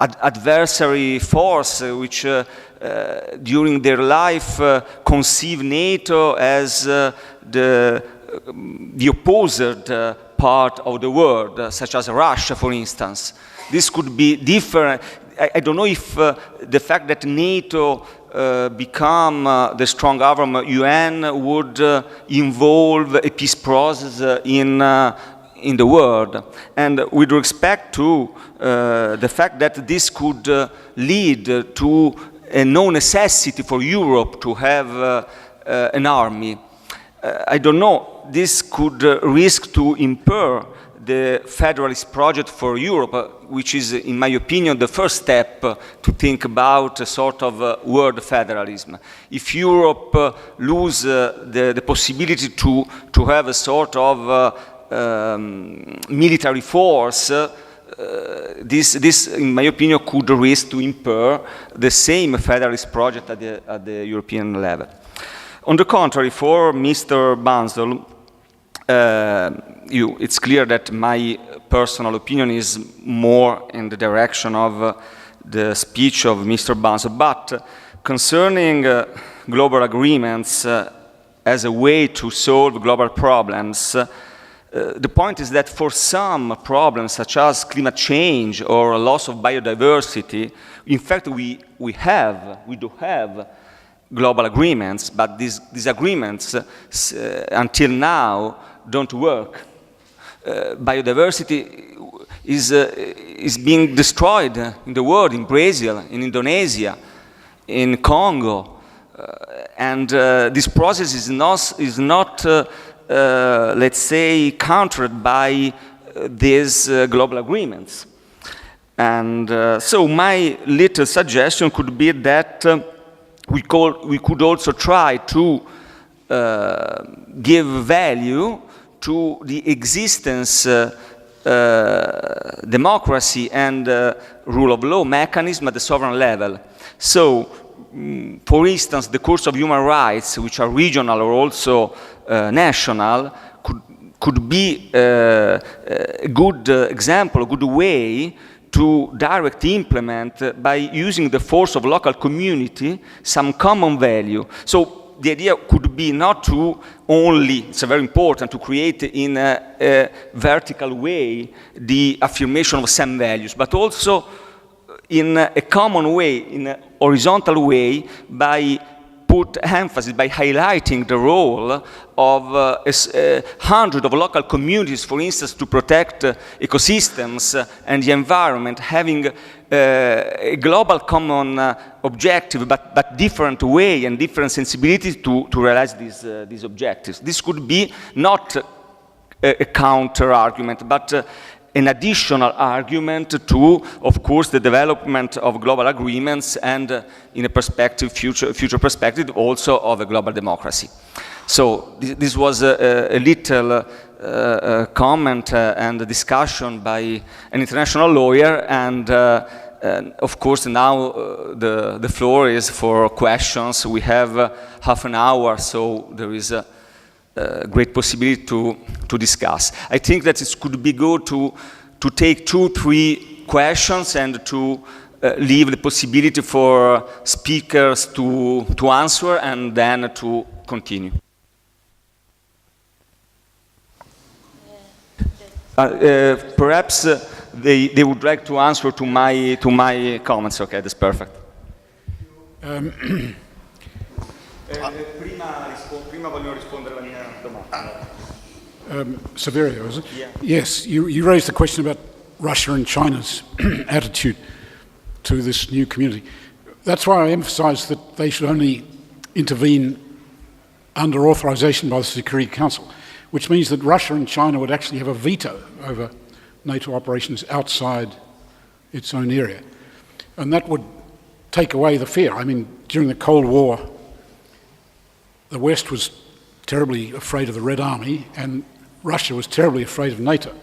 adversary force which during their life conceive NATO as the opposite part of the world, such as Russia, for instance. This could be different. I don't know if the fact that NATO become the strong arm of UN would involve a peace process in the world. And with respect to the fact that this could lead to a no necessity for Europe to have an army, I don't know, this could risk to impair the federalist project for Europe, which is, in my opinion, the first step to think about a sort of world federalism. If Europe loses the possibility to have a sort of military force, this, in my opinion, could risk to impair the same federalist project at the European level. On the contrary, for Mr. Bunzel, it's clear that my personal opinion is more in the direction of the speech of Mr. Bunzel. But concerning global agreements as a way to solve global problems, the point is that for some problems, such as climate change or loss of biodiversity, in fact, we do have global agreements, but these agreements until now don't work. Biodiversity is being destroyed in the world, in Brazil, in Indonesia, in Congo, and this process is not let's say, countered by these global agreements. And so my little suggestion could be that we could also try to give value to the existence democracy and rule of law mechanism at the sovereign level. So, for instance, the course of human rights, which are regional or also national, could be a good example, a good way to directly implement, by using the force of local community, some common value. So the idea could be not to only, it's very important, to create in a vertical way the affirmation of some values, but also in a common way, in a horizontal way, by put emphasis, by highlighting the role of 100 of local communities, for instance, to protect ecosystems and the environment, having a global common objective, but different way and different sensibilities to realize these objectives. This could be not a counter argument, but an additional argument to, of course, the development of global agreements and, in a perspective, future perspective, also of a global democracy. So this was a little comment and a discussion by an international lawyer, and of course now the floor is for questions. We have half an hour, so there is a great possibility to discuss. I think that it could be good to take 2-3 questions and to leave the possibility for speakers to answer and then to continue. Perhaps they would like to answer to my comments. Okay, that's perfect. Prima voglio rispondere alla mia domanda. Severio, is it? Yeah. Yes, you raised the question about Russia and China's attitude to this new community. That's why I emphasise that they should only intervene under authorisation by the Security Council, which means that Russia and China would actually have a veto over NATO operations outside its own area. And that would take away the fear. I mean, during the Cold War, the West was terribly afraid of the Red Army, and Russia was terribly afraid of NATO.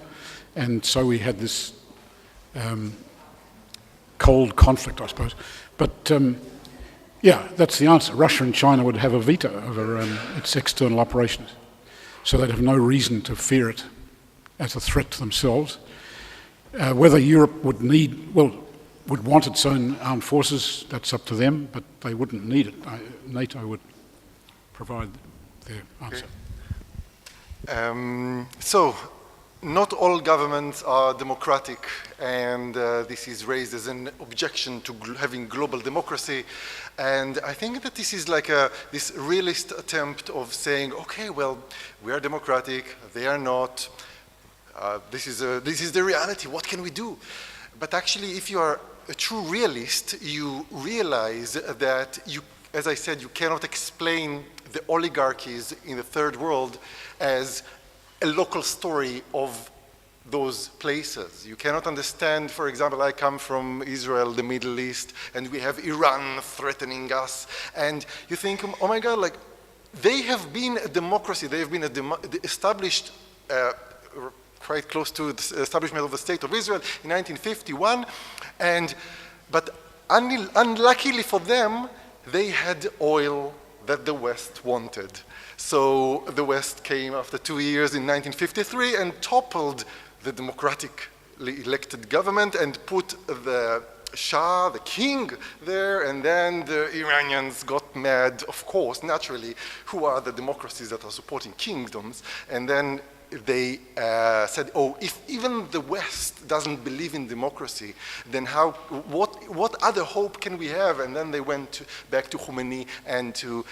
And so we had this cold conflict, I suppose. But yeah, that's the answer. Russia and China would have a veto over its external operations. So they'd have no reason to fear it as a threat to themselves. Whether Europe would want its own armed forces, that's up to them, but they wouldn't need it. NATO would provide their answer. So, not all governments are democratic, and this is raised as an objection to having global democracy. And I think that this is like this realist attempt of saying, okay, well, we are democratic, they are not. This is the reality. What can we do? But actually, if you are a true realist, you realize that you, as I said, you cannot explain the oligarchies in the third world as a local story of those places. You cannot understand, for example, I come from Israel, the Middle East, and we have Iran threatening us, and you think, oh my God, like, they have been a democracy, they have been established quite close to the establishment of the State of Israel in 1951, but unluckily for them, they had oil that the West wanted. So the West came after 2 years in 1953 and toppled the democratically elected government and put the Shah, the king, there, and then the Iranians got mad, of course, naturally, who are the democracies that are supporting kingdoms, and then they said, oh, if even the West doesn't believe in democracy, then what other hope can we have? And then they went back to Khomeini and to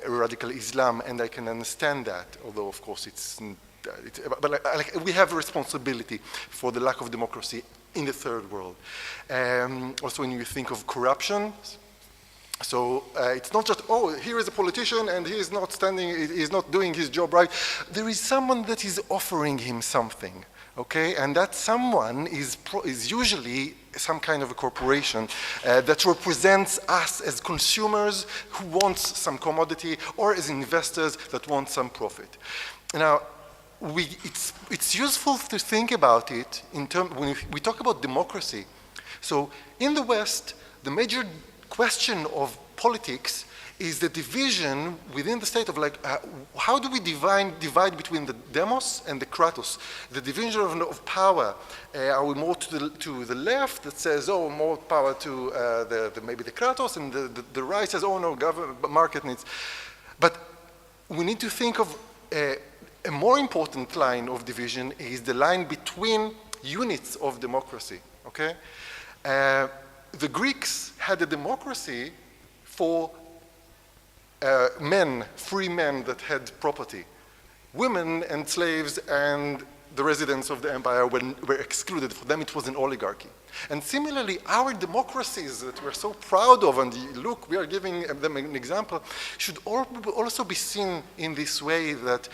radical Islam, and I can understand that, although of course but like, we have a responsibility for the lack of democracy in the third world. Also, when you think of corruption, so it's not just, oh, here is a politician and he is not standing, he's not doing his job right. There is someone that is offering him something, okay? And that someone is usually some kind of a corporation that represents us as consumers who want some commodity, or as investors that want some profit. Now, it's useful to think about it when we talk about democracy. So in the West, the major question of politics is the division within the state of how do we divide between the demos and the kratos, the division of power. Are we more to the left that says, oh, more power to maybe the kratos, and the right says, oh no, market needs. But we need to think of a more important line of division is the line between units of democracy, okay? The Greeks had a democracy for men, free men that had property. Women and slaves and the residents of the empire were excluded. For them, it was an oligarchy. And similarly, our democracies that we're so proud of, and look, we are giving them an example, should also be seen in this way that,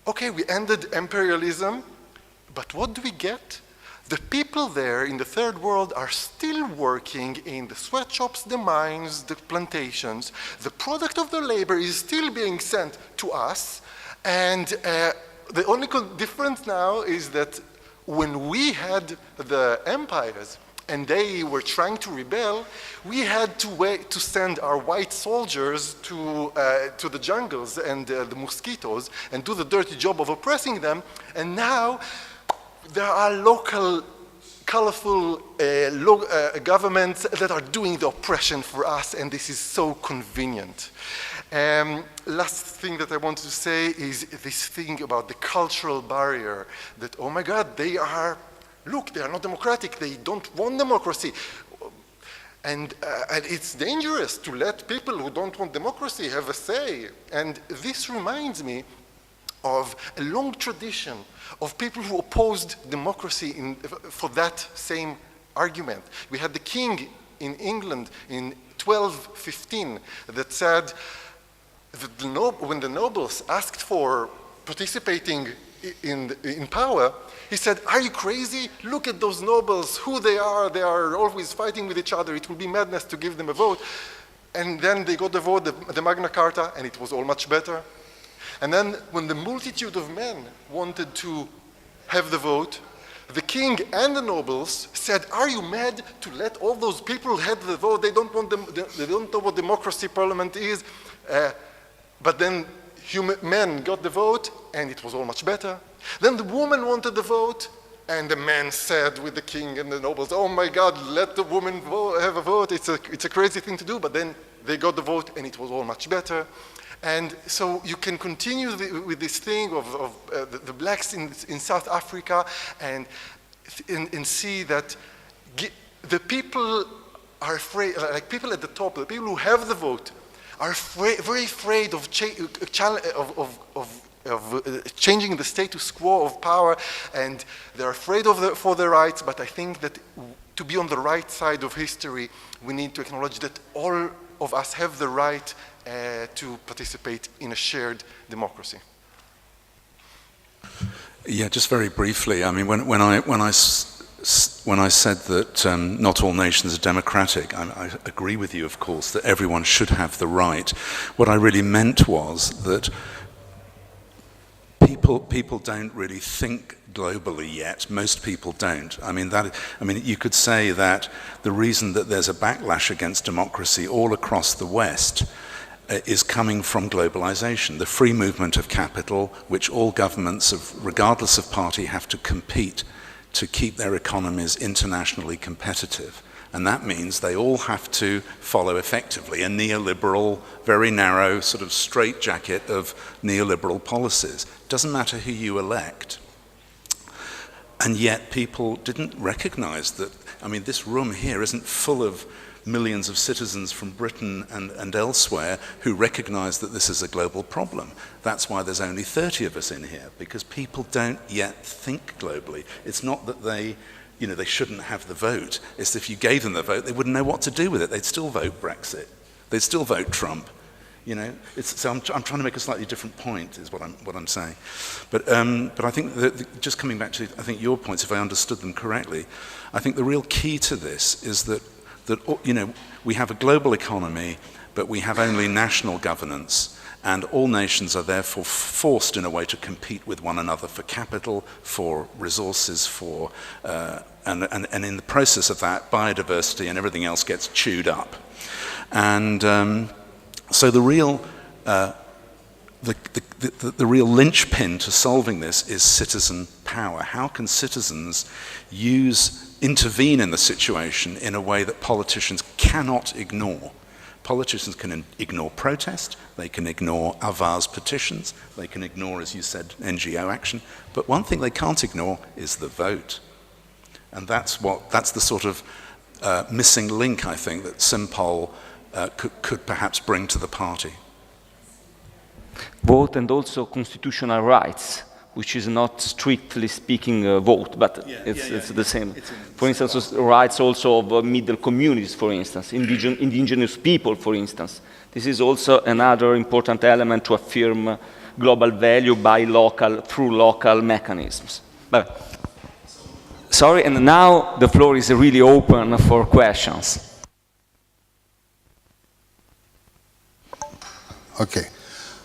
Okay, we ended imperialism, but what do we get? The people there in the third world are still working in the sweatshops, the mines, the plantations. The product of their labor is still being sent to us. And the only difference now is that when we had the empires and they were trying to rebel, we had to send our white soldiers to the jungles and the mosquitoes and do the dirty job of oppressing them. And now there are local, colorful governments that are doing the oppression for us, and this is so convenient. Last thing that I wanted to say is this thing about the cultural barrier, that, oh my God, they are not democratic, they don't want democracy. And it's dangerous to let people who don't want democracy have a say. And this reminds me of a long tradition of people who opposed democracy for that same argument. We had the king in England in 1215 that said that when the nobles asked for participating in power, he said, "Are you crazy? Look at those nobles, who they are always fighting with each other. It will be madness to give them a vote." And then they got the vote, the Magna Carta, and it was all much better. And then when the multitude of men wanted to have the vote, the king and the nobles said, "Are you mad to let all those people have the vote? They don't want they don't know what democracy parliament is." But then men got the vote, and it was all much better. Then the woman wanted the vote, and the man said with the king and the nobles, "Oh my God, let the woman have a vote. It's a crazy thing to do." But then they got the vote, and it was all much better. And so you can continue with this thing of the blacks in South Africa and see that the people are afraid, like people at the top, the people who have the vote, are very afraid of changing the status quo of power, and they're afraid for their rights. But I think that to be on the right side of history, we need to acknowledge that all of us have the right to participate in a shared democracy. Yeah, just very briefly. I mean, when I said that not all nations are democratic, I agree with you, of course, that everyone should have the right. What I really meant was that people don't really think globally yet. Most people don't. I mean, you could say that the reason that there's a backlash against democracy all across the West is coming from globalization, the free movement of capital, which all governments, regardless of party, have to compete to keep their economies internationally competitive. And that means they all have to follow effectively a neoliberal, very narrow sort of straitjacket of neoliberal policies. It doesn't matter who you elect. And yet people didn't recognize that. I mean, this room here isn't full of millions of citizens from Britain and elsewhere who recognize that this is a global problem. That's why there's only 30 of us in here, because people don't yet think globally. It's not that they shouldn't have the vote. It's that if you gave them the vote, they wouldn't know what to do with it. They'd still vote Brexit. They'd still vote Trump. So I'm trying to make a slightly different point, is what I'm saying. But I think that just coming back to your points, if I understood them correctly, I think the real key to this is that we have a global economy, but we have only national governance, and all nations are therefore forced in a way to compete with one another for capital, for resources, and in the process of that, biodiversity and everything else gets chewed up. And so the real linchpin to solving this is citizen power. How can citizens intervene in the situation in a way that politicians cannot ignore? Politicians can ignore protest, they can ignore Avars petitions, they can ignore, as you said, NGO action, but one thing they can't ignore is the vote. And that's the sort of missing link, I think, that Simpol could perhaps bring to the party. Vote and also constitutional rights, which is not strictly speaking a vote, but it's the same. For instance, rights also of middle communities, for instance, indigenous people, for instance. This is also another important element to affirm global value through local mechanisms. But, sorry, and now the floor is really open for questions. Okay.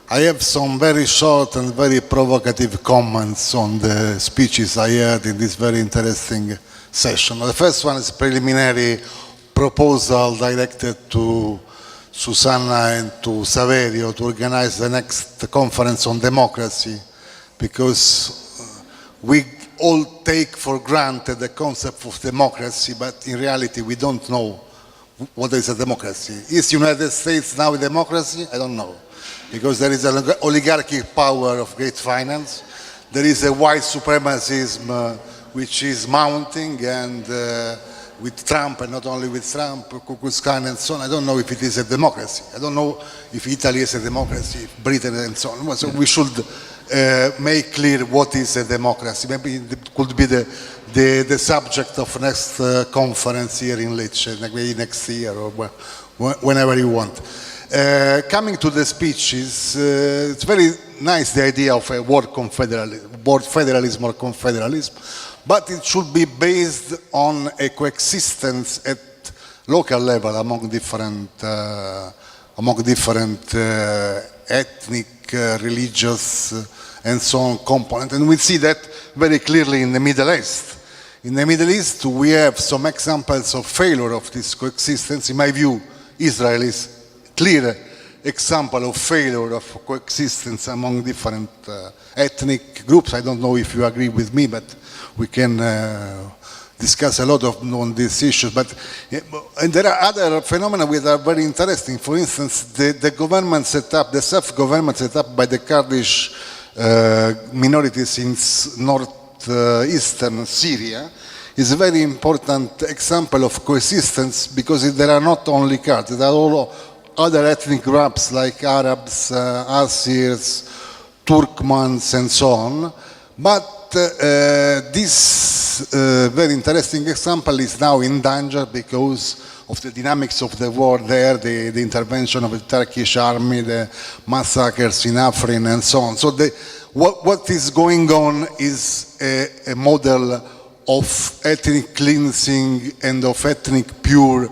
I have some very short and very provocative comments on the speeches I heard in this very interesting session. The first one is a preliminary proposal directed to Susanna and to Saverio to organize the next conference on democracy, because we all take for granted the concept of democracy, but in reality we don't know what is a democracy. Is the United States now a democracy? I don't know. Because there is an oligarchic power of great finance, there is a white supremacism which is mounting, and with Trump, and not only with Trump, Ku Klux Klan and so on. I don't know if it is a democracy. I don't know if Italy is a democracy, Britain and so on. So we should make clear what is a democracy. Maybe it could be the subject of next conference here in Lecce, maybe next year or whenever you want. Coming to the speeches, it's very nice, the idea of a word federalism or confederalism, but it should be based on a coexistence at local level among different ethnic, religious, and so on components. And we see that very clearly in the Middle East. In the Middle East, we have some examples of failure of this coexistence. In my view, Israel is clear example of failure of coexistence among different ethnic groups. I don't know if you agree with me, but we can discuss a lot on these issues. And there are other phenomena which are very interesting. For instance, the government set up, the self-government set up by the Kurdish minorities in northeastern Syria is a very important example of coexistence, because there are not only Kurds, there are all other ethnic groups like Arabs, Assyrians, Turkmens, and so on. But this very interesting example is now in danger because of the dynamics of the war there, the intervention of the Turkish army, the massacres in Afrin, and so on. So what is going on is a model of ethnic cleansing and of ethnic pure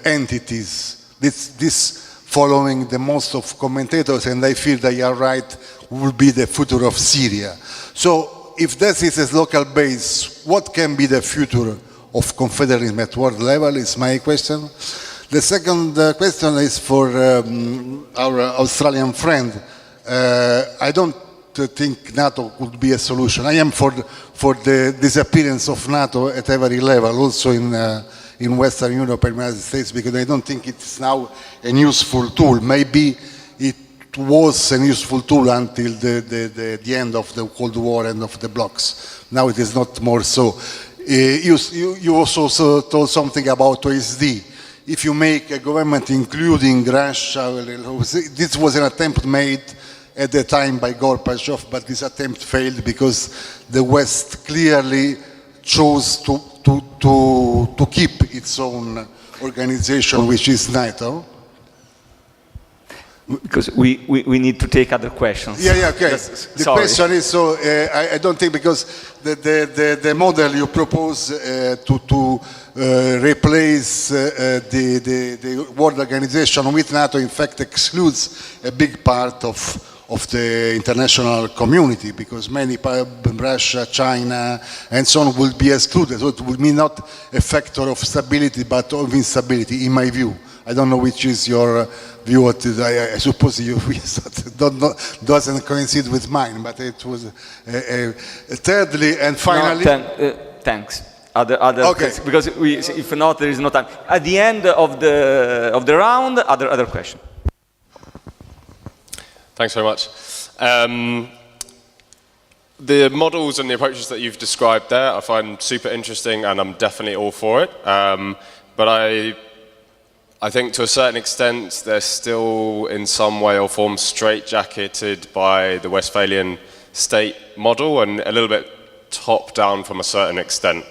entities. This following the most of commentators, and I feel they are right, will be the future of Syria. So if this is a local base, what can be the future of confederalism at world level is my question. The second question is for our Australian friend. I don't think NATO could be a solution. I am for the disappearance of NATO at every level, also in Western Europe and United States, because I don't think it's now a useful tool. Maybe it was a useful tool until the end of the Cold War and of the blocks. Now it is not more so. You also told something about OSD. If you make a government including Russia, this was an attempt made at the time by Gorbachev, but this attempt failed because the West clearly chose to keep its own organization, which is NATO. Because we need to take other questions. Yeah, okay. The question is, so I don't think, because the model you propose to replace the world organization with NATO, in fact, excludes a big part of the international community, because many, Russia, China, and so on, will be excluded. So it will be not a factor of stability, but of instability, in my view. I don't know which is your view. I suppose your view doesn't coincide with mine, but it was thirdly and finally. No, thanks. Other okay. Because if not, there is no time. At the end of the round, other question. Thanks very much. The models and the approaches that you've described there, I find super interesting, and I'm definitely all for it. But I think to a certain extent, they're still in some way or form straitjacketed by the Westphalian state model, and a little bit top down from a certain extent.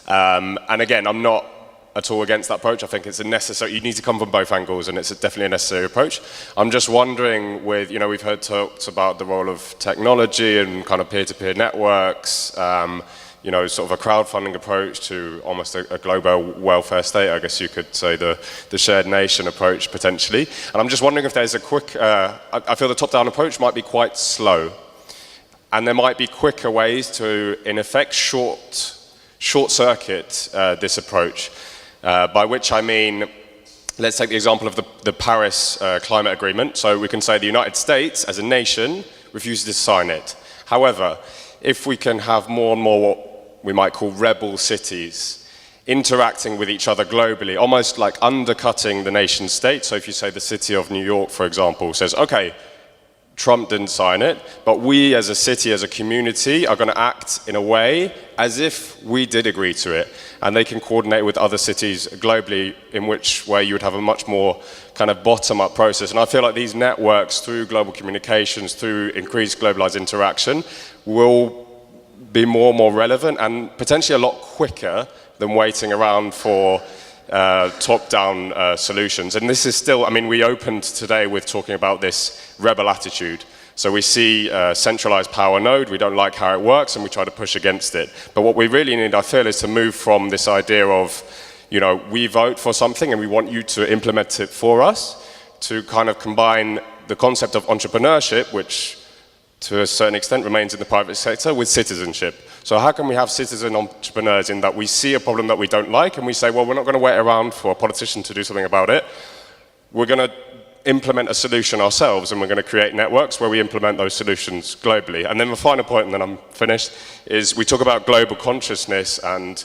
And again, I'm not at all against that approach. I think it's a necessary, you need to come from both angles, and it's definitely a necessary approach. I'm just wondering with, we've heard talks about the role of technology and kind of peer-to-peer networks, sort of a crowdfunding approach to almost a global welfare state, I guess you could say the shared nation approach potentially. And I'm just wondering if there's a quick, I feel the top-down approach might be quite slow. And there might be quicker ways to, in effect, short-circuit this approach. By which I mean, let's take the example of the Paris Climate Agreement. So we can say the United States, as a nation, refuses to sign it. However, if we can have more and more what we might call rebel cities interacting with each other globally, almost like undercutting the nation state. So if you say the city of New York, for example, says, okay, Trump didn't sign it, but we as a city, as a community, are going to act in a way as if we did agree to it. And they can coordinate with other cities globally, in which way you would have a much more kind of bottom-up process. And I feel like these networks, through global communications, through increased globalized interaction, will be more and more relevant and potentially a lot quicker than waiting around for top-down solutions. And this is still, we opened today with talking about this rebel attitude. So we see a centralized power node, we don't like how it works, and we try to push against it. But what we really need, I feel, is to move from this idea of, we vote for something and we want you to implement it for us, to kind of combine the concept of entrepreneurship, which to a certain extent remains in the private sector, with citizenship. So how can we have citizen entrepreneurs in that we see a problem that we don't like and we say, well, we're not going to wait around for a politician to do something about it. We're going to implement a solution ourselves, and we're going to create networks where we implement those solutions globally. And then the final point, and then I'm finished, is we talk about global consciousness, and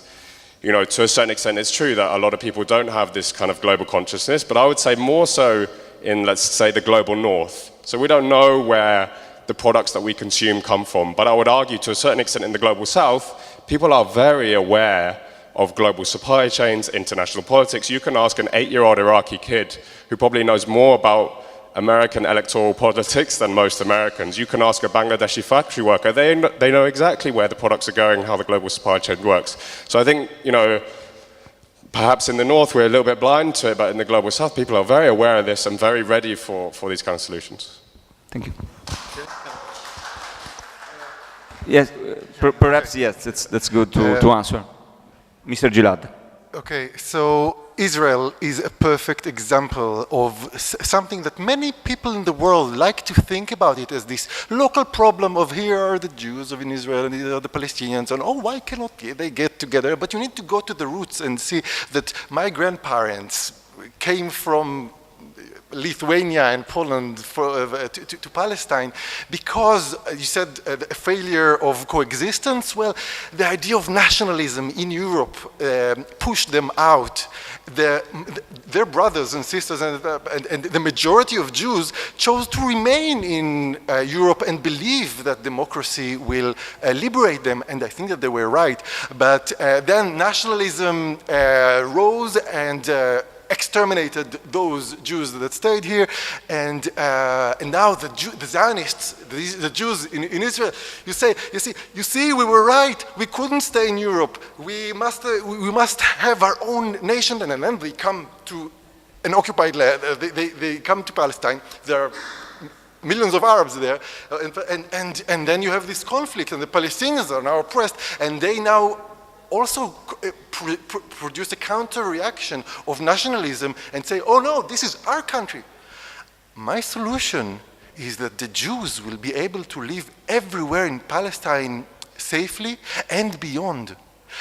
to a certain extent it's true that a lot of people don't have this kind of global consciousness, but I would say more so in, let's say, the global north. So we don't know where the products that we consume come from. But I would argue to a certain extent in the global south, people are very aware of global supply chains, international politics. You can ask an 8-year-old Iraqi kid who probably knows more about American electoral politics than most Americans. You can ask a Bangladeshi factory worker. They know exactly where the products are going, how the global supply chain works. So I think, perhaps in the north we're a little bit blind to it, but in the global south people are very aware of this and very ready for these kind of solutions. Thank you. Yes, perhaps yes, that's good to answer. Mr. Gilad. Okay, so Israel is a perfect example of something that many people in the world like to think about it as this local problem of here are the Jews in Israel and here are the Palestinians, and why cannot they get together? But you need to go to the roots and see that my grandparents came from Lithuania and Poland to Palestine because, you said, a failure of coexistence. Well, the idea of nationalism in Europe pushed them out. Their brothers and sisters and the majority of Jews chose to remain in Europe and believe that democracy will liberate them, and I think that they were right. But then nationalism rose and exterminated those Jews that stayed here, and now the Zionists, the Jews in Israel, you see, we were right. We couldn't stay in Europe. We must have our own nation, and then they come to an occupied land. They come to Palestine. There are millions of Arabs there, and then you have this conflict, and the Palestinians are now oppressed, and they now also produce a counter-reaction of nationalism and say, oh no, this is our country. My solution is that the Jews will be able to live everywhere in Palestine safely and beyond.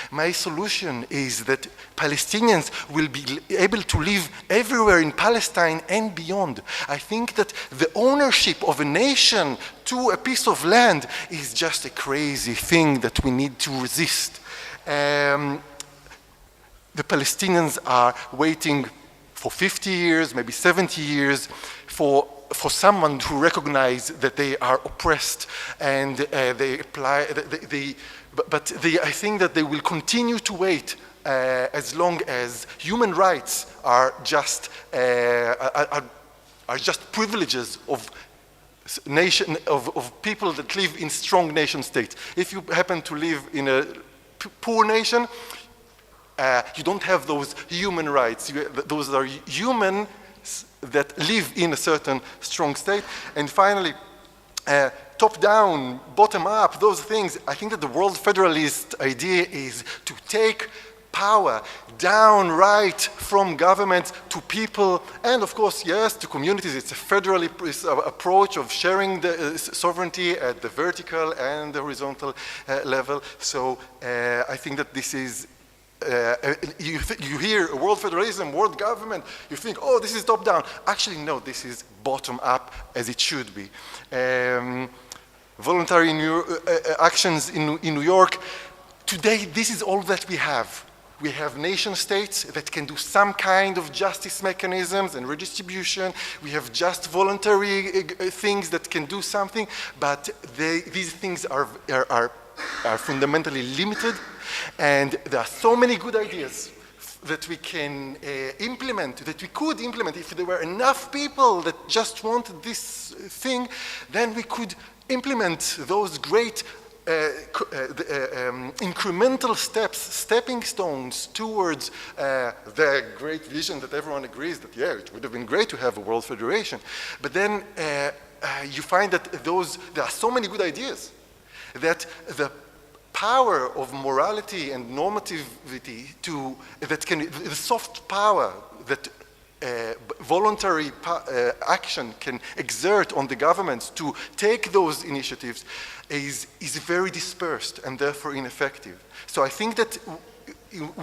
My solution is that Palestinians will be able to live everywhere in Palestine and beyond. I think that the ownership of a nation to a piece of land is just a crazy thing that we need to resist. The Palestinians are waiting for 50 years, maybe 70 years, for someone to recognize that they are oppressed, and they apply. I think that they will continue to wait as long as human rights are just privileges of people that live in strong nation states. If you happen to live in a poor nation, you don't have those human rights. Those are humans that live in a certain strong state. And finally, top-down, bottom-up, those things, I think that the world federalist idea is to take power down right from government to people, and of course, yes, to communities. It's a federal approach of sharing the sovereignty at the vertical and the horizontal level. So I think that this is, you hear world federalism, world government, you think, oh, this is top-down. Actually, no, this is bottom-up, as it should be. Voluntary actions in New York, today, this is all that we have. We have nation states that can do some kind of justice mechanisms and redistribution. We have just voluntary things that can do something, but these things are fundamentally limited. And there are so many good ideas that we can implement, that we could implement. If there were enough people that just wanted this thing, then we could implement those great incremental steps, stepping stones towards the great vision that everyone agrees that, yeah, it would have been great to have a world federation. But then you find that there are so many good ideas that the power of morality and normativity the soft power that voluntary action can exert on the governments to take those initiatives is very dispersed and therefore ineffective. So I think that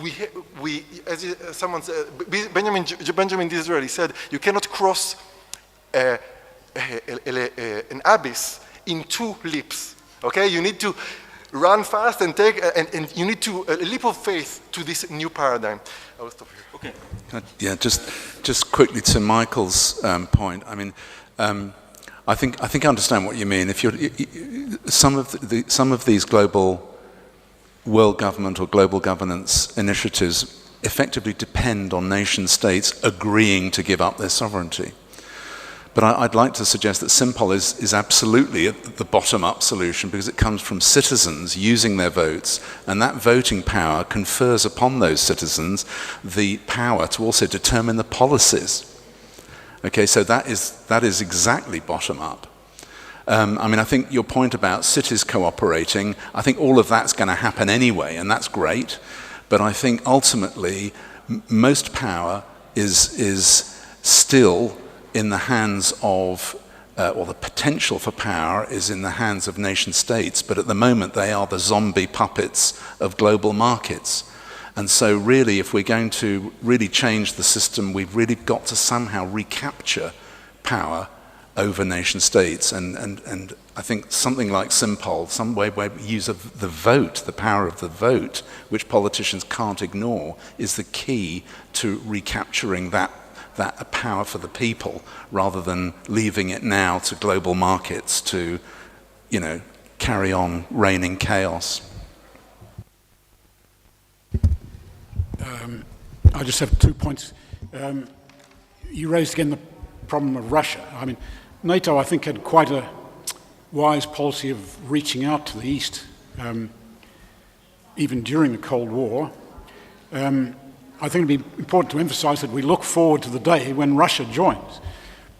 we as someone said, Benjamin Disraeli said, you cannot cross an abyss in two leaps. Okay, you need to run fast and and you need to a leap of faith to this new paradigm. I will stop here. Okay. Yeah, just quickly to Michael's point. I mean, I think I understand what you mean. If you're some of these global world government or global governance initiatives effectively depend on nation states agreeing to give up their sovereignty. But I'd like to suggest that SIMPOL is absolutely the bottom-up solution because it comes from citizens using their votes, and that voting power confers upon those citizens the power to also determine the policies. Okay, so that is exactly bottom-up. I mean, I think your point about cities cooperating, I think all of that's going to happen anyway, and that's great. But I think ultimately, most power is still in the hands of, or the potential for power is in the hands of nation states, but at the moment they are the zombie puppets of global markets. And so really, if we're going to really change the system, we've really got to somehow recapture power over nation states. And I think something like SIMPOL, some way where we use of the vote, the power of the vote, which politicians can't ignore, is the key to recapturing that power for the people, rather than leaving it now to global markets to, carry on reigning chaos. I just have 2 points. You raised again the problem of Russia. I mean, NATO, I think, had quite a wise policy of reaching out to the East, even during the Cold War. I think it'd be important to emphasize that we look forward to the day when Russia joins.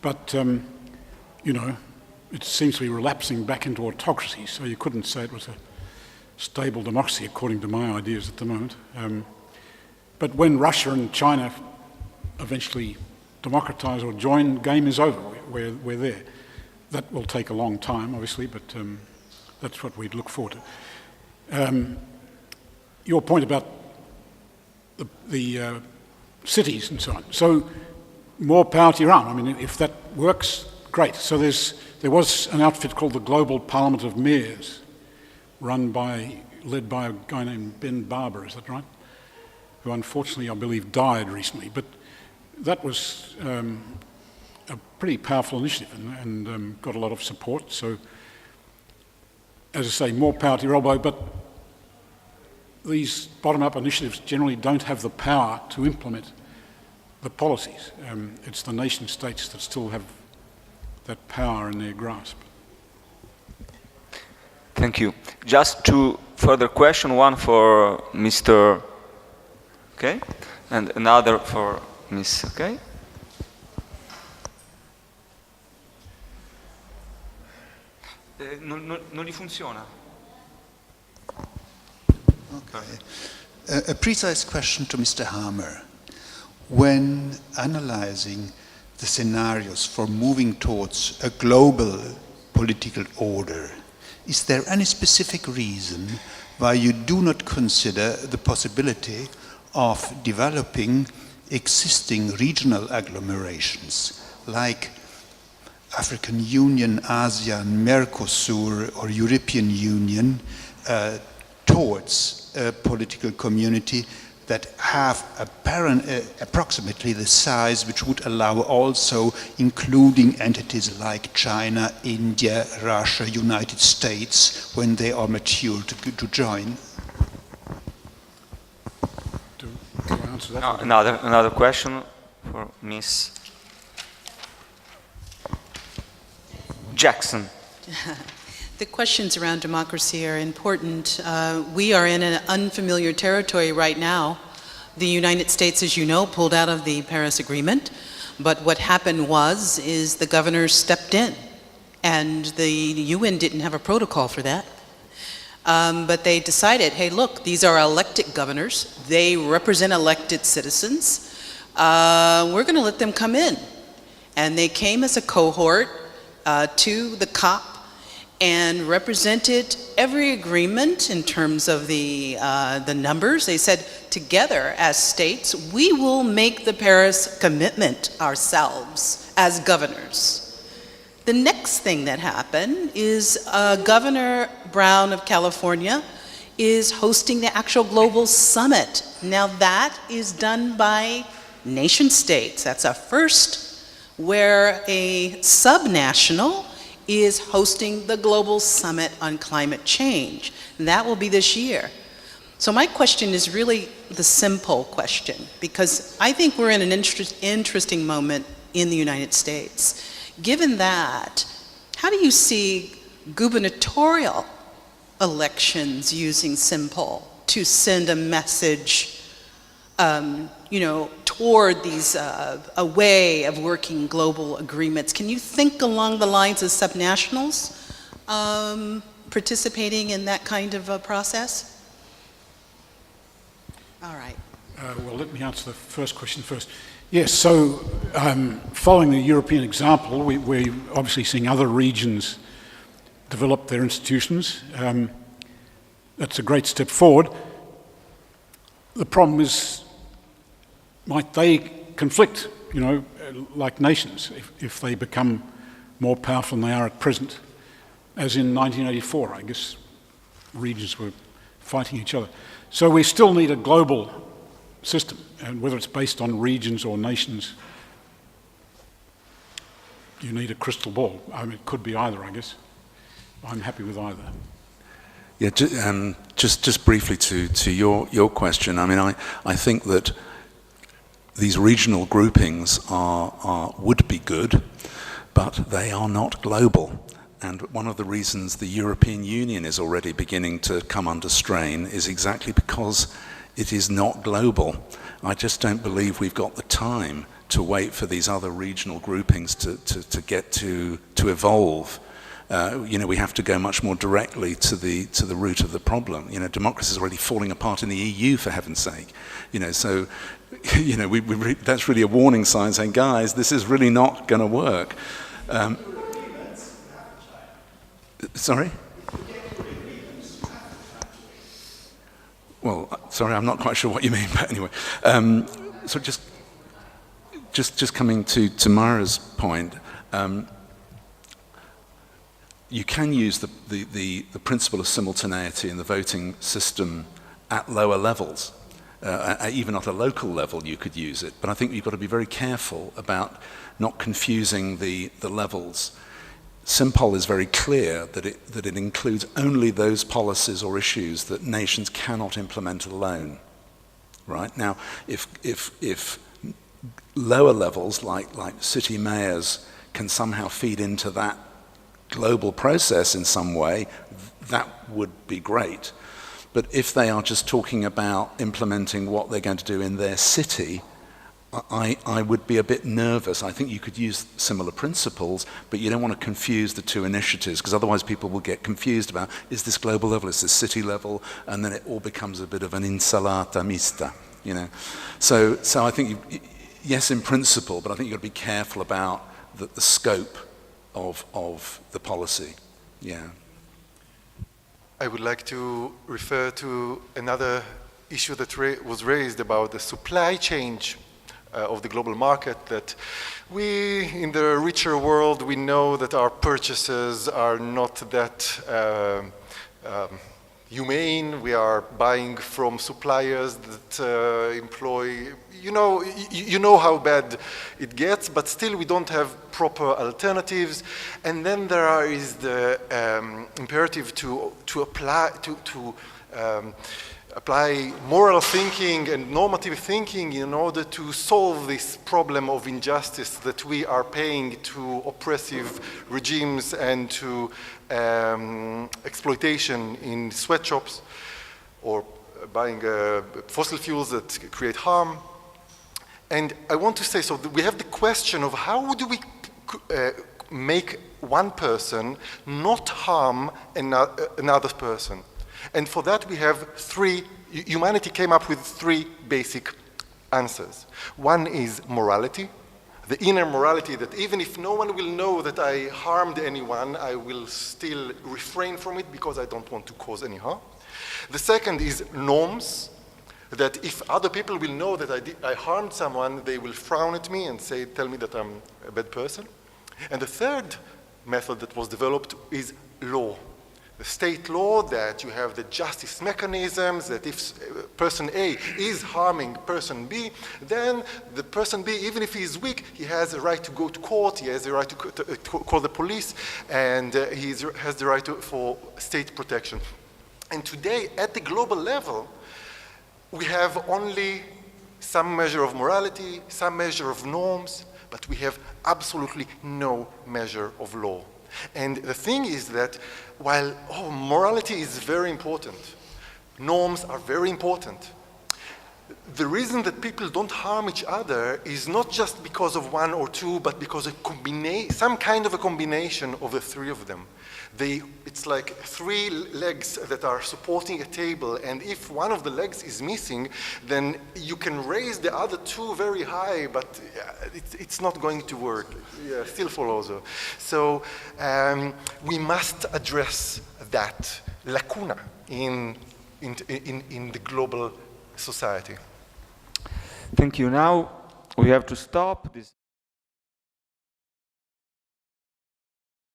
But, it seems to be relapsing back into autocracy, so you couldn't say it was a stable democracy according to my ideas at the moment. But when Russia and China eventually democratize or join, game is over. We're there. That will take a long time, obviously, but that's what we'd look forward to. Your point about the cities and so on. So more power to Iran. I mean, if that works, great. So there was an outfit called the Global Parliament of Mayors, led by a guy named Ben Barber, is that right? Who unfortunately, I believe, died recently. But that was a pretty powerful initiative and got a lot of support. So, as I say, more power to Iran, but these bottom-up initiatives generally don't have the power to implement the policies. It's the nation states that still have that power in their grasp. Thank you. Just two further questions. One for Mr. Okay. And another for Miss, okay? Non gli funziona. Okay. A precise question to Mr. Hammer. When analyzing the scenarios for moving towards a global political order, is there any specific reason why you do not consider the possibility of developing existing regional agglomerations like African Union, ASEAN, Mercosur, or European Union towards a political community that have approximately the size which would allow also including entities like China, India, Russia, United States when they are mature to join? Do I answer that? No, another question for Miss Jackson. The questions around democracy are important. We are in an unfamiliar territory right now. The United States, as you know, pulled out of the Paris Agreement, but what happened is the governors stepped in, and the UN didn't have a protocol for that. But they decided, hey, look, these are elected governors. They represent elected citizens. We're going to let them come in. And they came as a cohort to the COP and represented every agreement in terms of the numbers. They said, together as states, we will make the Paris commitment ourselves as governors. The next thing that happened is Governor Brown of California is hosting the actual global summit. Now that is done by nation states. That's a first, where a subnational is hosting the global summit on climate change. And that will be this year. So my question is really the simple question, because I think we're in an interesting moment in the United States. Given that, how do you see gubernatorial elections using Simple to send a message toward these a way of working global agreements? Can you think along the lines of subnationals participating in that kind of a process? All right. Well, let me answer the first question first. Yes, so following the European example, we're obviously seeing other regions develop their institutions. That's a great step forward. The problem is, might they conflict, like nations, if they become more powerful than they are at present? As in 1984, I guess regions were fighting each other. So we still need a global system, and whether it's based on regions or nations, you need a crystal ball. I mean, it could be either, I guess. I'm happy with either. Yeah, just briefly to your question. I mean, I think that these regional groupings would be good, but they are not global. And one of the reasons the European Union is already beginning to come under strain is exactly because it is not global. I just don't believe we've got the time to wait for these other regional groupings to get to evolve. We have to go much more directly to the root of the problem. Democracy is already falling apart in the EU, for heaven's sake. So that's really a warning sign saying, guys, this is really not going to work. Sorry? Well, sorry, I'm not quite sure what you mean, but anyway. So just coming to Mara's point, you can use the principle of simultaneity in the voting system at lower levels. Even at a local level, you could use it. But I think you've got to be very careful about not confusing the levels. Simple is very clear that it includes only those policies or issues that nations cannot implement alone. Right? Now, if lower levels, like city mayors, can somehow feed into that global process in some way, that would be great. But if they are just talking about implementing what they're going to do in their city, I would be a bit nervous. I think you could use similar principles, but you don't want to confuse the two initiatives, because otherwise people will get confused about, is this global level, is this city level, and then it all becomes a bit of an insalata mista, you know. So I think, yes, in principle, but I think you've got to be careful about the scope of the policy, yeah. I would like to refer to another issue that was raised about the supply chain of the global market, that we, in the richer world, we know that our purchases are not that humane. We are buying from suppliers that employ, you know how bad it gets, but still we don't have proper alternatives. And then there is the imperative to apply moral thinking and normative thinking in order to solve this problem of injustice that we are paying to oppressive regimes and to exploitation in sweatshops, or buying fossil fuels that create harm. And I want to say, so we have the question of how do we make one person not harm another person. And for that we have humanity came up with three basic answers. One is morality, the inner morality that even if no one will know that I harmed anyone, I will still refrain from it because I don't want to cause any harm. The second is norms, that if other people will know that I harmed someone, they will frown at me and tell me that I'm a bad person. And the third method that was developed is law. The state law, that you have the justice mechanisms, that if person A is harming person B, then the person B, even if he is weak, he has a right to go to court, he has a right to call the police, and he has the right for state protection. And today, at the global level, we have only some measure of morality, some measure of norms, but we have absolutely no measure of law. And the thing is that while morality is very important, norms are very important, the reason that people don't harm each other is not just because of one or two, but because of some kind of a combination of the three of them. It's like three legs that are supporting a table, and if one of the legs is missing, then you can raise the other two very high, but it's not going to work. Yeah, still follows. So we must address that lacuna in the global society. Thank you. Now we have to stop this.